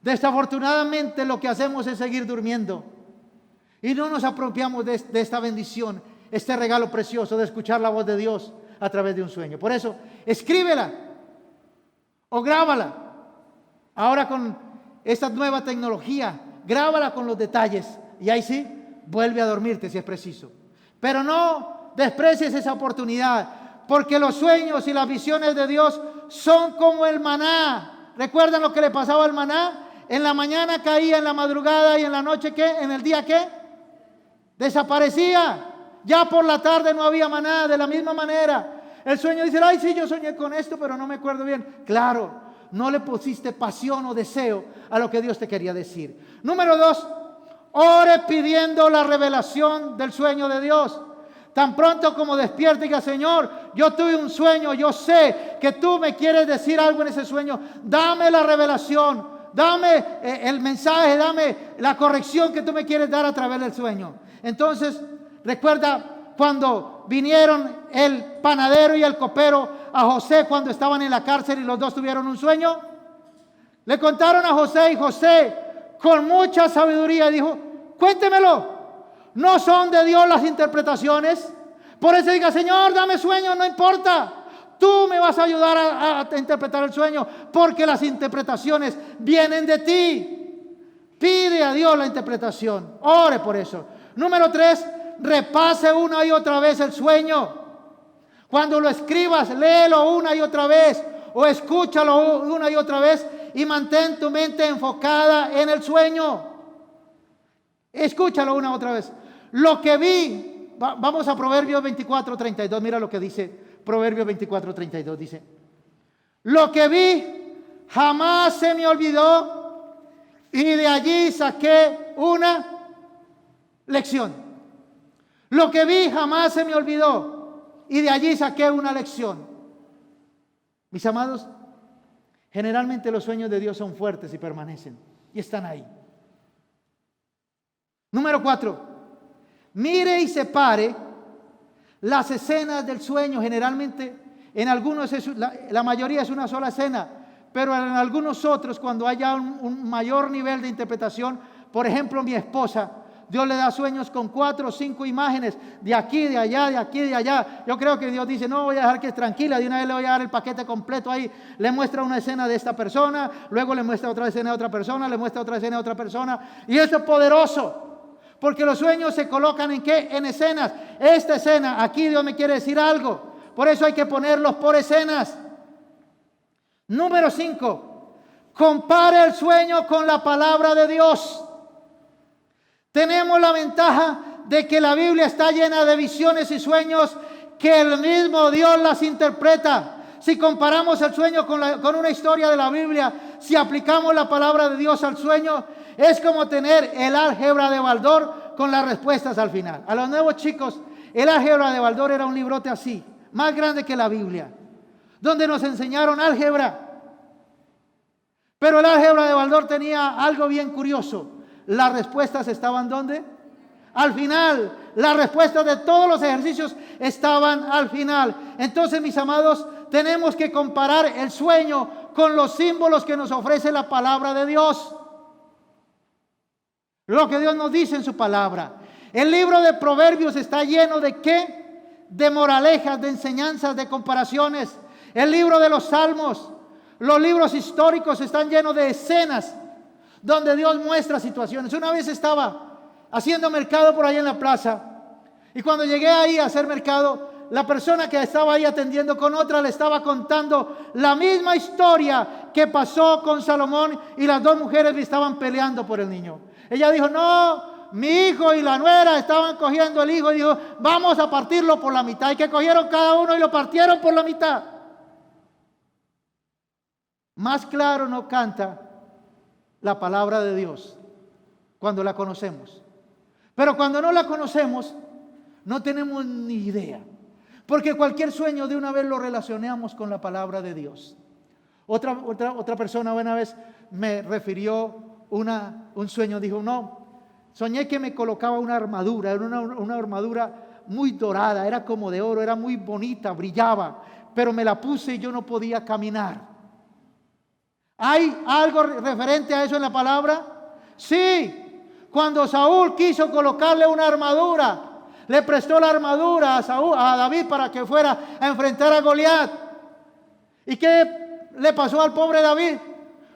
Desafortunadamente lo que hacemos es seguir durmiendo y no nos apropiamos de esta bendición, este regalo precioso de escuchar la voz de Dios a través de un sueño. Por eso, escríbela o grábala. Ahora con esta nueva tecnología, grábala con los detalles y ahí sí, vuelve a dormirte si es preciso. Pero no desprecies esa oportunidad, porque los sueños y las visiones de Dios son como el maná. ¿Recuerdan lo que le pasaba al maná? En la mañana caía, en la madrugada, y en la noche ¿qué? En el día ¿qué? Desaparecía. Ya por la tarde no había maná. De la misma manera, el sueño dice, ay sí, yo soñé con esto, pero no me acuerdo bien. Claro, no le pusiste pasión o deseo a lo que Dios te quería decir. Número 2, ore pidiendo la revelación del sueño de Dios. Tan pronto como despierte, diga, Señor, yo tuve un sueño, yo sé que tú me quieres decir algo en ese sueño. Dame la revelación, dame el mensaje, dame la corrección que tú me quieres dar a través del sueño. Entonces, recuerda cuando vinieron el panadero y el copero a José cuando estaban en la cárcel y los dos tuvieron un sueño. Le contaron a José y José, con mucha sabiduría, dijo, cuéntemelo. No son de Dios las interpretaciones. Por eso diga, Señor, dame sueño, no importa. Tú me vas a ayudar a interpretar el sueño, porque las interpretaciones vienen de ti. Pide a Dios la interpretación. Ore por eso. Número 3, repase una y otra vez el sueño. Cuando lo escribas, léelo una y otra vez, o escúchalo una y otra vez, y mantén tu mente enfocada en el sueño. Escúchalo una otra vez. Lo que vi, vamos a Proverbios 24:32, mira lo que dice Proverbios 24:32, dice: lo que vi jamás se me olvidó y de allí saqué una lección. Lo que vi jamás se me olvidó y de allí saqué una lección. Mis amados, generalmente los sueños de Dios son fuertes y permanecen y están ahí. Número 4, mire y separe las escenas del sueño. Generalmente en algunos la mayoría es una sola escena, pero en algunos otros, cuando haya un mayor nivel de interpretación, por ejemplo mi esposa, Dios le da sueños con 4 o 5 imágenes, de aquí, de allá, de aquí, de allá. Yo creo que Dios dice, no, voy a dejar que es tranquila, de una vez le voy a dar el paquete completo ahí. Le muestra una escena de esta persona, luego le muestra otra escena de otra persona, le muestra otra escena de otra persona. Y eso es poderoso, porque los sueños se colocan ¿en qué? En escenas. Esta escena, aquí Dios me quiere decir algo. Por eso hay que ponerlos por escenas. Número 5, compare el sueño con la palabra de Dios. Tenemos la ventaja de que la Biblia está llena de visiones y sueños que el mismo Dios las interpreta. Si comparamos el sueño con una historia de la Biblia, si aplicamos la palabra de Dios al sueño, es como tener el álgebra de Baldor con las respuestas al final. A los nuevos chicos, el álgebra de Baldor era un librote así, más grande que la Biblia, donde nos enseñaron álgebra. Pero el álgebra de Baldor tenía algo bien curioso. Las respuestas estaban ¿dónde? Al final. Las respuestas de todos los ejercicios estaban al final. Entonces, mis amados, tenemos que comparar el sueño con los símbolos que nos ofrece la palabra de Dios. Lo que Dios nos dice en su palabra. El libro de Proverbios está lleno de ¿qué? De moralejas, de enseñanzas, de comparaciones. El libro de los Salmos, los libros históricos están llenos de escenas donde Dios muestra situaciones. Una vez estaba haciendo mercado por ahí en la plaza, y cuando llegué ahí a hacer mercado, la persona que estaba ahí atendiendo con otra le estaba contando la misma historia que pasó con Salomón, y las dos mujeres estaban peleando por el niño. Ella dijo, no, mi hijo y la nuera estaban cogiendo el hijo, y dijo, vamos a partirlo por la mitad, y que cogieron cada uno y lo partieron por la mitad. Más claro no canta la palabra de Dios cuando la conocemos. Pero cuando no la conocemos, no tenemos ni idea. Porque cualquier sueño de una vez lo relacionamos con la palabra de Dios. Otra persona una vez me refirió un sueño. Dijo, no, soñé que me colocaba una armadura. Era una armadura muy dorada, era como de oro, era muy bonita, brillaba. Pero me la puse y yo no podía caminar. ¿Hay algo referente a eso en la palabra? Sí. Cuando Saúl quiso colocarle una armadura, le prestó la armadura a David para que fuera a enfrentar a Goliat. ¿Y qué le pasó al pobre David?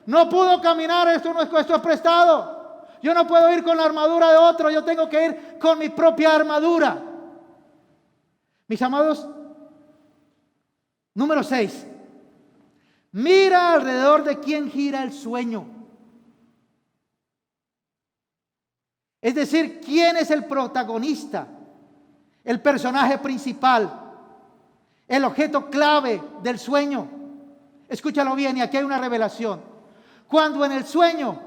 No pudo caminar. Esto es prestado. Yo no puedo ir con la armadura de otro. Yo tengo que ir con mi propia armadura. Mis amados, número 6. Mira alrededor de quién gira el sueño. Es decir, quién es el protagonista, el personaje principal, el objeto clave del sueño. Escúchalo bien, y aquí hay una revelación. Cuando en el sueño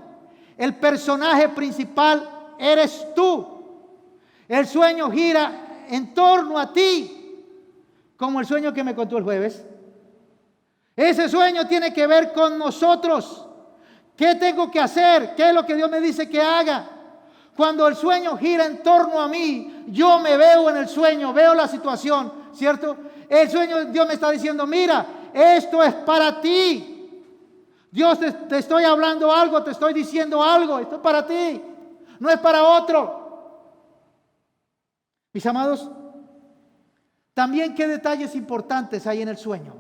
el personaje principal eres tú, el sueño gira en torno a ti, como el sueño que me contó el jueves. Ese sueño tiene que ver con nosotros. ¿Qué tengo que hacer? ¿Qué es lo que Dios me dice que haga? Cuando el sueño gira en torno a mí, yo me veo en el sueño, veo la situación, ¿cierto? El sueño, Dios me está diciendo, mira, esto es para ti. Dios te estoy hablando algo, te estoy diciendo algo, esto es para ti, no es para otro. Mis amados, también qué detalles importantes hay en el sueño.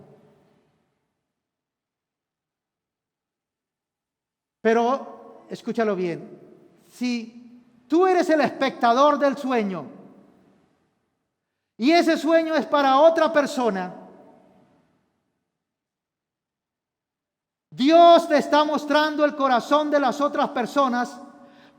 Pero, escúchalo bien, si tú eres el espectador del sueño y ese sueño es para otra persona, Dios te está mostrando el corazón de las otras personas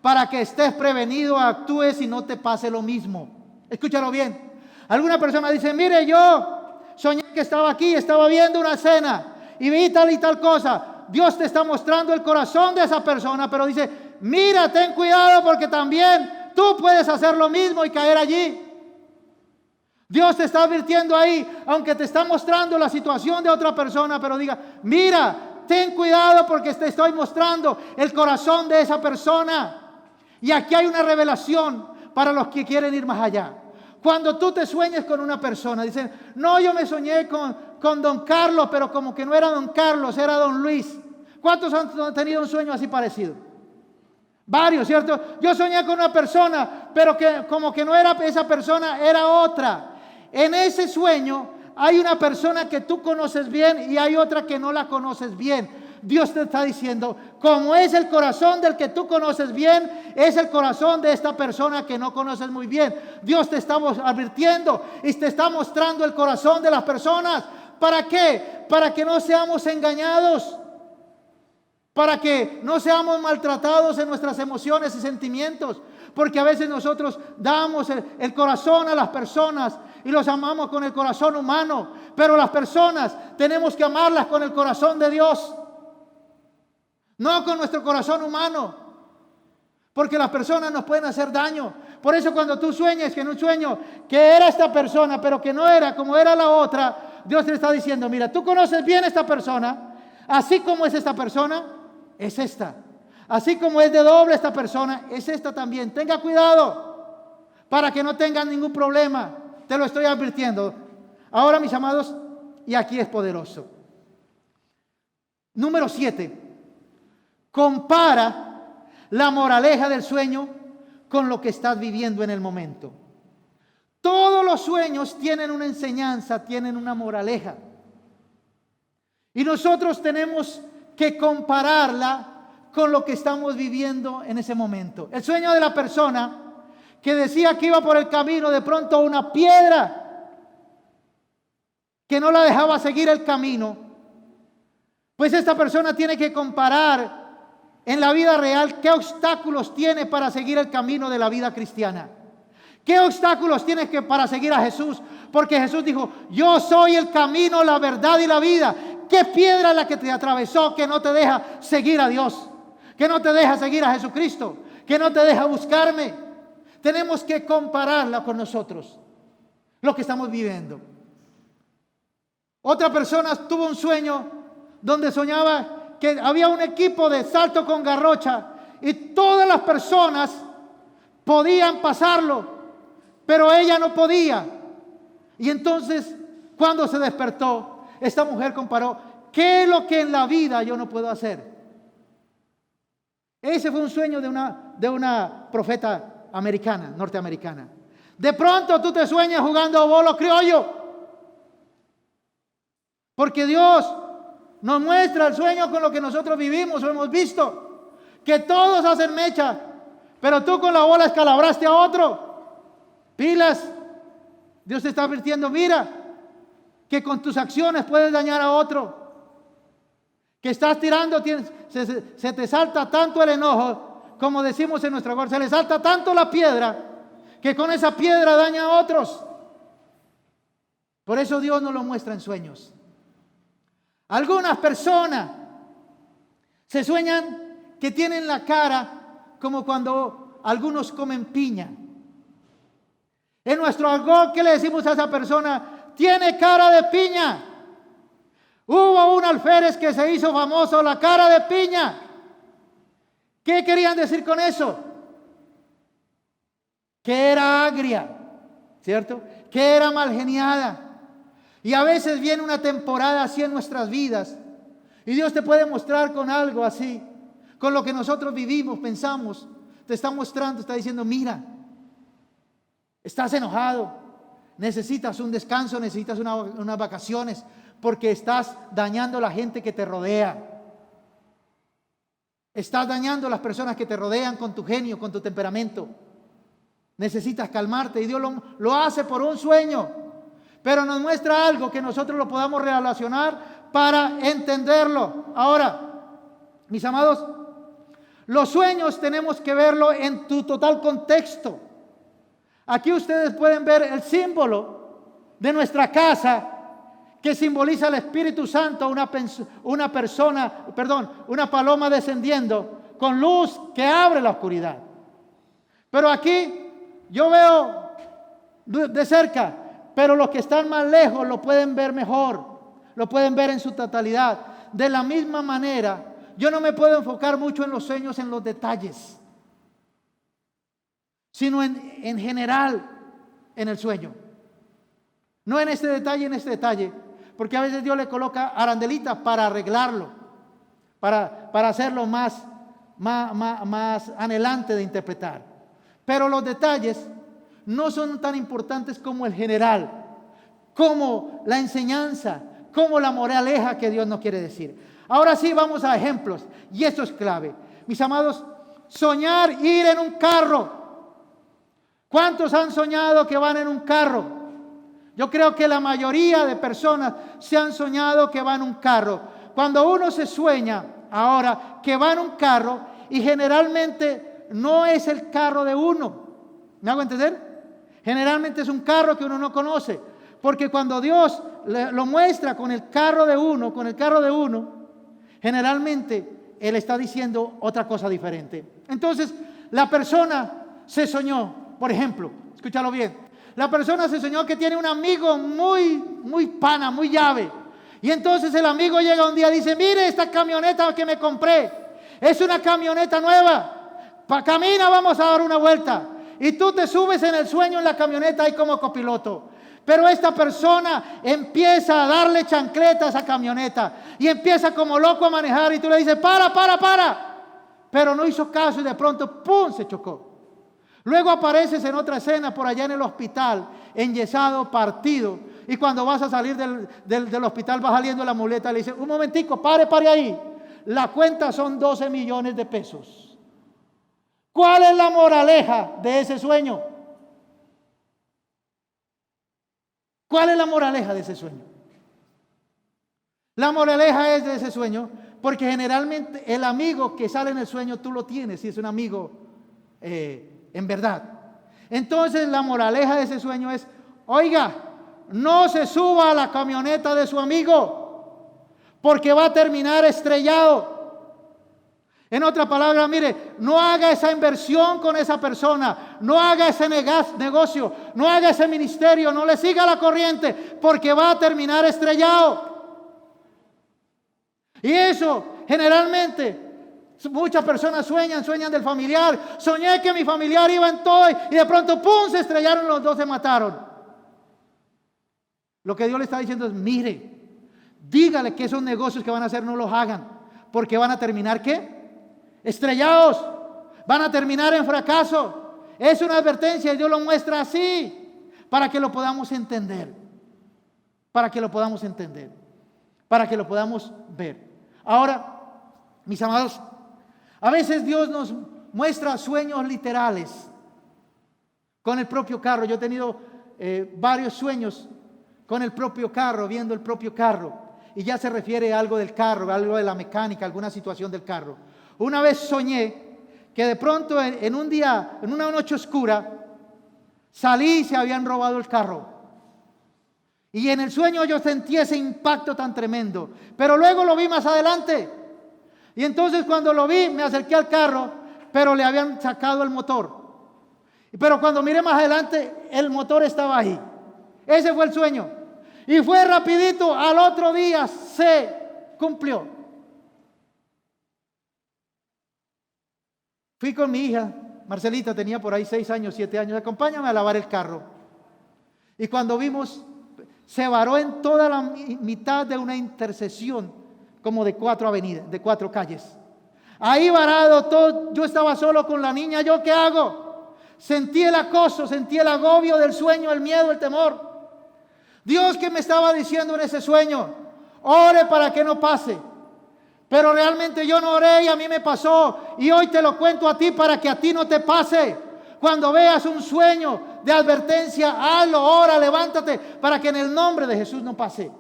para que estés prevenido, actúes y no te pase lo mismo. Escúchalo bien. Alguna persona dice, mire, yo soñé que estaba aquí, estaba viendo una cena y vi tal y tal cosa. Dios te está mostrando el corazón de esa persona, pero dice, mira, ten cuidado porque también tú puedes hacer lo mismo y caer allí. Dios te está advirtiendo ahí, aunque te está mostrando la situación de otra persona, pero diga, mira, ten cuidado porque te estoy mostrando el corazón de esa persona. Y aquí hay una revelación para los que quieren ir más allá. Cuando tú te sueñes con una persona, dicen, no, yo me soñé con don Carlos, pero como que no era don Carlos, era don Luis. ¿Cuántos han tenido un sueño así parecido? Varios, ¿cierto? Yo soñé con una persona, pero que como que no era esa persona, era otra. En ese sueño hay una persona que tú conoces bien y hay otra que no la conoces bien. Dios te está diciendo, como es el corazón del que tú conoces bien, es el corazón de esta persona que no conoces muy bien. Dios te está advirtiendo y te está mostrando el corazón de las personas. ¿Para qué? Para que no seamos engañados. Para que no seamos maltratados en nuestras emociones y sentimientos. Porque a veces nosotros damos el corazón a las personas y los amamos con el corazón humano. Pero las personas tenemos que amarlas con el corazón de Dios. No con nuestro corazón humano. Porque las personas nos pueden hacer daño. Por eso cuando tú sueñes que en un sueño que era esta persona, pero que no era como era la otra, Dios te está diciendo, mira, tú conoces bien a esta persona. Así como es esta persona, es esta. Así como es de doble esta persona, es esta también. Tenga cuidado para que no tengan ningún problema. Te lo estoy advirtiendo. Ahora, mis amados, y aquí es poderoso. Número 7. Compara la moraleja del sueño con lo que estás viviendo en el momento. Todos los sueños tienen una enseñanza, tienen una moraleja. Y nosotros tenemos que compararla con lo que estamos viviendo en ese momento. El sueño de la persona que decía que iba por el camino, de pronto una piedra que no la dejaba seguir el camino. Pues esta persona tiene que comparar en la vida real qué obstáculos tiene para seguir el camino de la vida cristiana. ¿Qué obstáculos tienes para seguir a Jesús? Porque Jesús dijo, yo soy el camino, la verdad y la vida. ¿Qué piedra es la que te atravesó que no te deja seguir a Dios? Que no te deja seguir a Jesucristo, que no te deja buscarme. Tenemos que compararla con nosotros, lo que estamos viviendo. Otra persona tuvo un sueño donde soñaba que había un equipo de salto con garrocha y todas las personas podían pasarlo, pero ella no podía. Y entonces, cuando se despertó, esta mujer comparó, ¿qué es lo que en la vida yo no puedo hacer? Ese fue un sueño de una profeta americana, norteamericana. De pronto tú te sueñas jugando bolo criollo. Porque Dios nos muestra el sueño con lo que nosotros vivimos o hemos visto. Que todos hacen mecha, pero tú con la bola escalabraste a otro. Pilas. Dios te está advirtiendo, mira, que con tus acciones puedes dañar a otro. Que estás tirando, se te salta tanto el enojo, como decimos en nuestra hogar, se le salta tanto la piedra, que con esa piedra daña a otros. Por eso Dios nos lo muestra en sueños. Algunas personas se sueñan que tienen la cara como cuando algunos comen piña. En nuestro argot, ¿qué le decimos a esa persona? Tiene cara de piña. Hubo un alférez que se hizo famoso, la cara de piña. ¿Qué querían decir con eso? Que era agria, ¿cierto? Que era malgeniada. Y a veces viene una temporada así en nuestras vidas. Y Dios te puede mostrar con algo así. Con lo que nosotros vivimos, pensamos. Te está mostrando, está diciendo, mira, estás enojado. Necesitas un descanso, necesitas unas vacaciones. Porque estás dañando a la gente que te rodea. Estás dañando a las personas que te rodean con tu genio, con tu temperamento. Necesitas calmarte y Dios lo hace por un sueño. Pero nos muestra algo que nosotros lo podamos relacionar para entenderlo. Ahora, Mis amados, los sueños tenemos que verlo en tu total contexto. Aquí ustedes pueden ver el símbolo de nuestra casa, que simboliza el Espíritu Santo, una paloma descendiendo con luz que abre la oscuridad. Pero aquí yo veo de cerca, pero los que están más lejos lo pueden ver mejor, lo pueden ver en su totalidad. De la misma manera, yo no me puedo enfocar mucho en los sueños, en los detalles, sino en general en el sueño. No en este detalle, porque a veces Dios le coloca arandelitas para arreglarlo, para hacerlo más anhelante de interpretar. Pero los detalles no son tan importantes como el general, como la enseñanza, como la moraleja que Dios nos quiere decir. Ahora sí, vamos a ejemplos, y esto es clave. Mis amados, soñar ir en un carro. ¿Cuántos han soñado que van en un carro? Yo creo que la mayoría de personas se han soñado que van en un carro. Cuando uno se sueña ahora que va en un carro, y generalmente no es el carro de uno. ¿Me hago entender? Generalmente es un carro que uno no conoce. Porque cuando Dios lo muestra con el carro de uno, generalmente Él está diciendo otra cosa diferente. Entonces, la persona se soñó, por ejemplo, escúchalo bien, la persona se soñó que tiene un amigo muy pana, muy llave. Y entonces el amigo llega un día y dice: mire esta camioneta que me compré, es una camioneta nueva, camina, vamos a dar una vuelta. Y tú te subes en el sueño en la camioneta ahí como copiloto. Pero esta persona empieza a darle chancleta a esa camioneta y empieza como loco a manejar, y tú le dices: para. Pero no hizo caso y de pronto ¡pum!, se chocó. Luego apareces en otra escena por allá en el hospital, enyesado, partido, y cuando vas a salir del hospital va saliendo la muleta y le dice: un momentico, pare ahí, la cuenta son 12 millones de pesos. ¿Cuál es la moraleja de ese sueño? ¿Cuál es la moraleja de ese sueño? La moraleja es de ese sueño porque generalmente el amigo que sale en el sueño tú lo tienes, si es un amigo en verdad. Entonces la moraleja de ese sueño es: oiga, no se suba a la camioneta de su amigo porque va a terminar estrellado. En otra palabra, mire, no haga esa inversión con esa persona, no haga ese negocio, no haga ese ministerio, no le siga la corriente porque va a terminar estrellado. Y eso generalmente muchas personas sueñan del familiar. Soñé que mi familiar iba en todo y de pronto ¡pum!, se estrellaron, los dos se mataron. Lo que Dios le está diciendo es: mire, dígale que esos negocios que van a hacer no los hagan, porque van a terminar ¿qué? Estrellados, van a terminar en fracaso. Es una advertencia y Dios lo muestra así para que lo podamos entender, para que lo podamos ver. Ahora, mis amados, a veces Dios nos muestra sueños literales con el propio carro. Yo he tenido varios sueños con el propio carro, viendo el propio carro, y ya se refiere a algo del carro, algo de la mecánica, alguna situación del carro. Una vez soñé que de pronto en un día, en una noche oscura, salí y se habían robado el carro. Y en el sueño yo sentí ese impacto tan tremendo. Pero luego lo vi más adelante. Y entonces cuando lo vi me acerqué al carro, pero le habían sacado el motor. Pero cuando miré más adelante, el motor estaba ahí. Ese fue el sueño. Y fue rapidito, al otro día se cumplió. Fui con mi hija, Marcelita, tenía por ahí 6 años, 7 años, acompáñame a lavar el carro. Y cuando vimos, se varó en toda la mitad de una intersección, como de 4 avenidas, de 4 calles. Ahí varado todo, yo estaba solo con la niña, ¿yo qué hago? Sentí el acoso, sentí el agobio del sueño, el miedo, el temor. Dios, ¿qué me estaba diciendo en ese sueño? Ore para que no pase. Pero realmente yo no oré y a mí me pasó. Y hoy te lo cuento a ti para que a ti no te pase. Cuando veas un sueño de advertencia, hazlo, ora, levántate, para que en el nombre de Jesús no pase.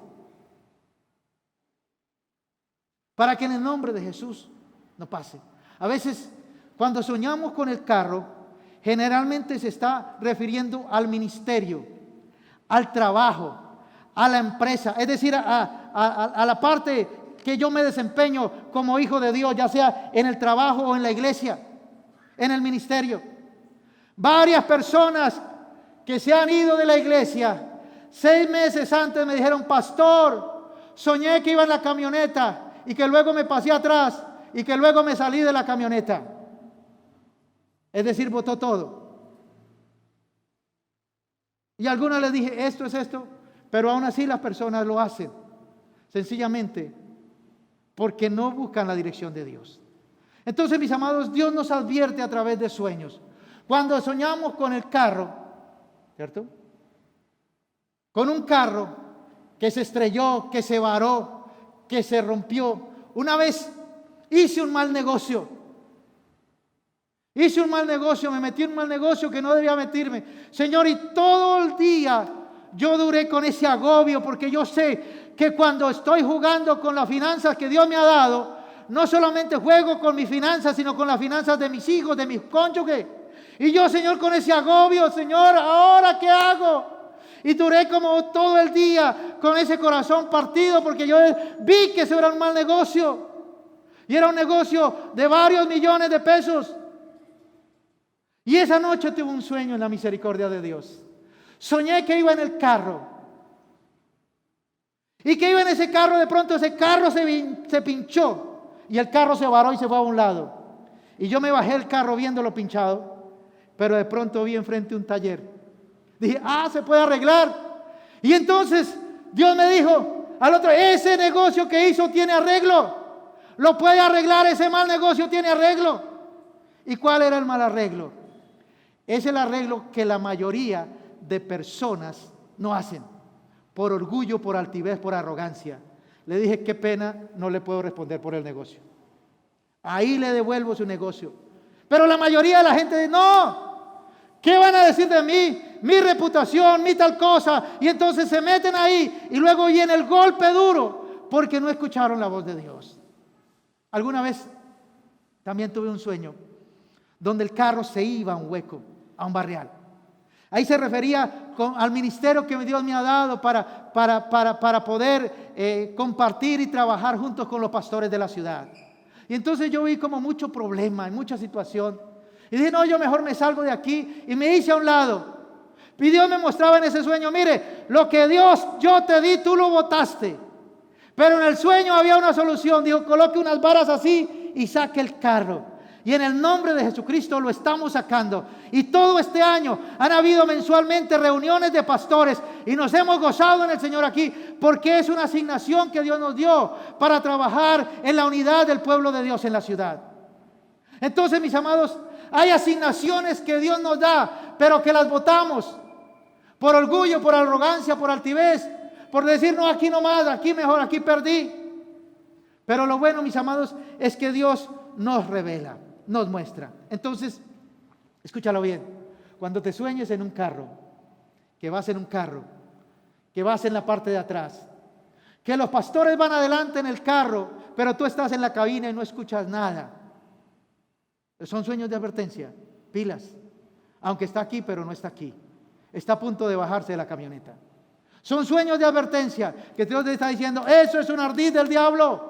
Para que en el nombre de Jesús no pase. A veces, cuando soñamos con el carro, generalmente se está refiriendo al ministerio, al trabajo, a la empresa, es decir, a la parte que yo me desempeño como hijo de Dios, ya sea en el trabajo o en la iglesia, en el ministerio. Varias personas que se han ido de la iglesia, 6 meses antes me dijeron: pastor, soñé que iba en la camioneta y que luego me pasé atrás y que luego me salí de la camioneta. Es decir, botó todo. Y a algunas les dije: esto es esto, pero aún así las personas lo hacen, sencillamente porque no buscan la dirección de Dios. Entonces, mis amados, Dios nos advierte a través de sueños. Cuando soñamos con el carro, ¿cierto? Con un carro que se estrelló, que se varó, que se rompió. Una vez hice un mal negocio. Me metí en un mal negocio que no debía meterme. Señor, y todo el día yo duré con ese agobio, porque yo sé que cuando estoy jugando con las finanzas que Dios me ha dado, no solamente juego con mis finanzas, sino con las finanzas de mis hijos, de mis cónyuges. Y yo, Señor, con ese agobio: Señor, ¿ahora qué hago? Y duré como todo el día con ese corazón partido, porque yo vi que eso era un mal negocio. Y era un negocio de varios millones de pesos. Y esa noche tuve un sueño en la misericordia de Dios. Soñé que iba en el carro. Y que iba en ese carro, de pronto ese carro se pinchó. Y el carro se varó y se fue a un lado. Y yo me bajé del carro viéndolo pinchado. Pero de pronto vi enfrente un taller. Dije: se puede arreglar. Y entonces Dios me dijo al otro: ese negocio que hizo tiene arreglo. Lo puede arreglar, ese mal negocio tiene arreglo. ¿Y cuál era el mal arreglo? Es el arreglo que la mayoría de personas no hacen. Por orgullo, por altivez, por arrogancia. Le dije: qué pena, no le puedo responder por el negocio. Ahí le devuelvo su negocio. Pero la mayoría de la gente dice: no, ¿qué van a decir de mí? Mi reputación, mi tal cosa. Y entonces se meten ahí y luego viene el golpe duro porque no escucharon la voz de Dios. Alguna vez también tuve un sueño donde el carro se iba a un hueco, a un barrial. Ahí se refería al ministerio que Dios me ha dado para poder compartir y trabajar juntos con los pastores de la ciudad. Y entonces yo vi como mucho problema, y mucha situación. Y dije: no, yo mejor me salgo de aquí. Y me hice a un lado. Y Dios me mostraba en ese sueño: mire, lo que Dios yo te di, tú lo botaste. Pero en el sueño había una solución. Dijo: coloque unas varas así y saque el carro. Y en el nombre de Jesucristo lo estamos sacando. Y todo este año han habido mensualmente reuniones de pastores. Y nos hemos gozado en el Señor aquí. Porque es una asignación que Dios nos dio para trabajar en la unidad del pueblo de Dios en la ciudad. Entonces, mis amados, hay asignaciones que Dios nos da, pero que las botamos. Por orgullo, por arrogancia, por altivez. Por decir: no, aquí no más, aquí mejor, aquí perdí. Pero lo bueno, mis amados, es que Dios nos revela, nos muestra. Entonces, escúchalo bien. Cuando te sueñes en un carro, que vas en un carro, que vas en la parte de atrás, que los pastores van adelante en el carro, pero tú estás en la cabina y no escuchas nada. Son sueños de advertencia. Pilas. Aunque está aquí, pero no está aquí. Está a punto de bajarse de la camioneta. Son sueños de advertencia que Dios te está diciendo: eso es un ardid del diablo.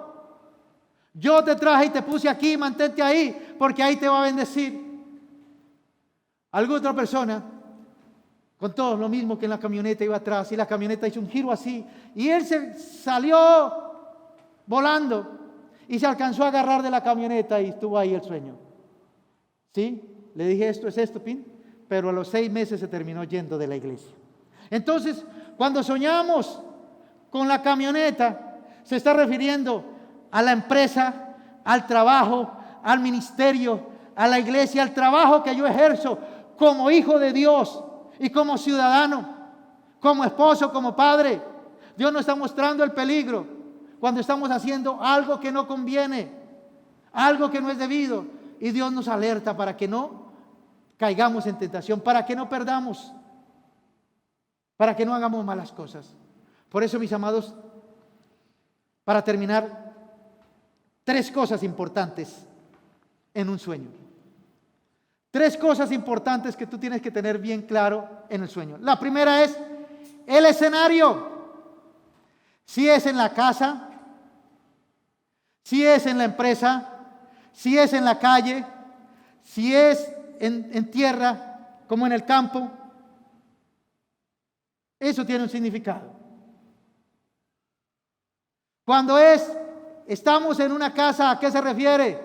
Yo te traje y te puse aquí, mantente ahí, porque ahí te va a bendecir. Alguna otra persona contó lo mismo, que en la camioneta iba atrás y la camioneta hizo un giro así y él se salió volando y se alcanzó a agarrar de la camioneta y estuvo ahí el sueño. ¿Sí? Le dije: esto es esto, Pin. Pero a los 6 meses se terminó yendo de la iglesia. Entonces, cuando soñamos con la camioneta, se está refiriendo a la empresa, al trabajo, al ministerio, a la iglesia, al trabajo que yo ejerzo como hijo de Dios y como ciudadano, como esposo, como padre. Dios nos está mostrando el peligro cuando estamos haciendo algo que no conviene, algo que no es debido, y Dios nos alerta para que no caigamos en tentación, para que no perdamos, para que no hagamos malas cosas. Por eso, mis amados, para terminar, 3 cosas importantes en un sueño. 3 cosas importantes que tú tienes que tener bien claro en el sueño. La primera es el escenario. Si es en la casa, si es en la empresa, si es en la calle, si es en tierra, como en el campo, eso tiene un significado. Cuando estamos en una casa, ¿a qué se refiere?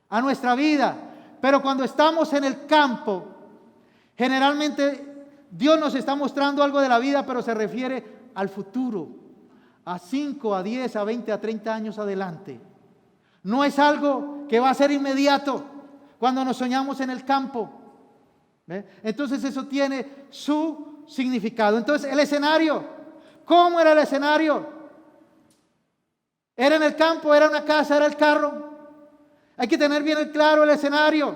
A nuestra vida. Pero cuando estamos en el campo, generalmente Dios nos está mostrando algo de la vida, pero se refiere al futuro, a 5, a 10, a 20, a 30 años adelante. No es algo que va a ser inmediato cuando nos soñamos en el campo. ¿Ve? Entonces eso tiene su significado. Entonces el escenario, ¿cómo era el escenario? ¿Era en el campo? ¿Era una casa? ¿Era el carro? Hay que tener bien claro el escenario.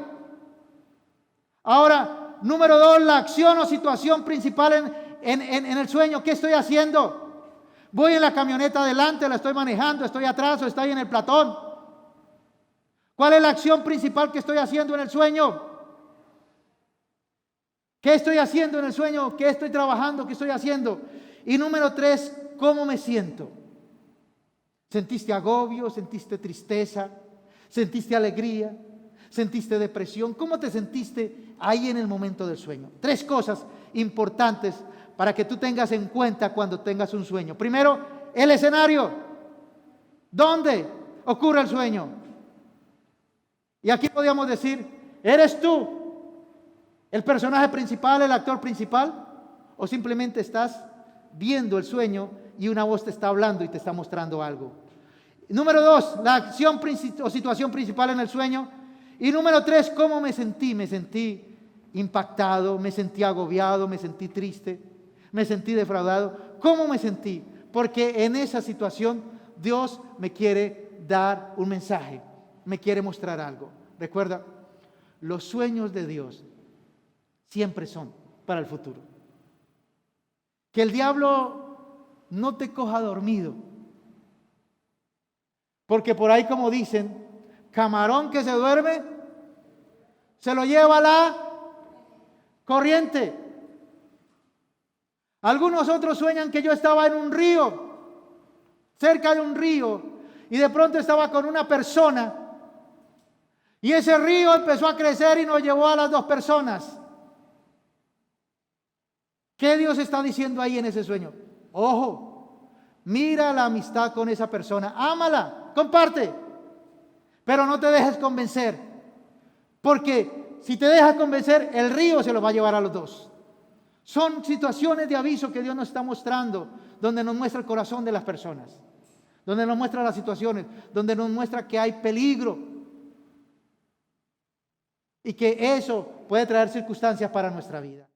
Ahora, número 2, la acción o situación principal en el sueño. ¿Qué estoy haciendo? ¿Voy en la camioneta adelante, la estoy manejando, estoy atrás o estoy en el platón? ¿Cuál es la acción principal que estoy haciendo en el sueño? ¿Qué estoy haciendo en el sueño? ¿Qué estoy trabajando? ¿Qué estoy haciendo? Y número 3, ¿cómo me siento? ¿Sentiste agobio? ¿Sentiste tristeza? ¿Sentiste alegría? ¿Sentiste depresión? ¿Cómo te sentiste ahí en el momento del sueño? 3 cosas importantes para que tú tengas en cuenta cuando tengas un sueño. Primero, el escenario. ¿Dónde ocurre el sueño? Y aquí podríamos decir, ¿eres tú el personaje principal, el actor principal? ¿O simplemente estás viendo el sueño y una voz te está hablando y te está mostrando algo? Número 2, la acción o situación principal en el sueño. Y número 3, ¿cómo me sentí? Me sentí impactado, me sentí agobiado, me sentí triste, me sentí defraudado. ¿Cómo me sentí? Porque en esa situación Dios me quiere dar un mensaje, me quiere mostrar algo. Recuerda, los sueños de Dios siempre son para el futuro. Que el diablo no te coja dormido. Porque por ahí, como dicen, camarón que se duerme, se lo lleva la corriente. Algunos otros sueñan que yo estaba en un río, cerca de un río, y de pronto estaba con una persona, y ese río empezó a crecer y nos llevó a las 2 personas. ¿Qué Dios está diciendo ahí en ese sueño? Ojo, mira la amistad con esa persona, ámala, comparte, pero no te dejes convencer, porque si te dejas convencer, el río se los va a llevar a los 2. Son situaciones de aviso que Dios nos está mostrando, donde nos muestra el corazón de las personas, donde nos muestra las situaciones, donde nos muestra que hay peligro y que eso puede traer circunstancias para nuestra vida.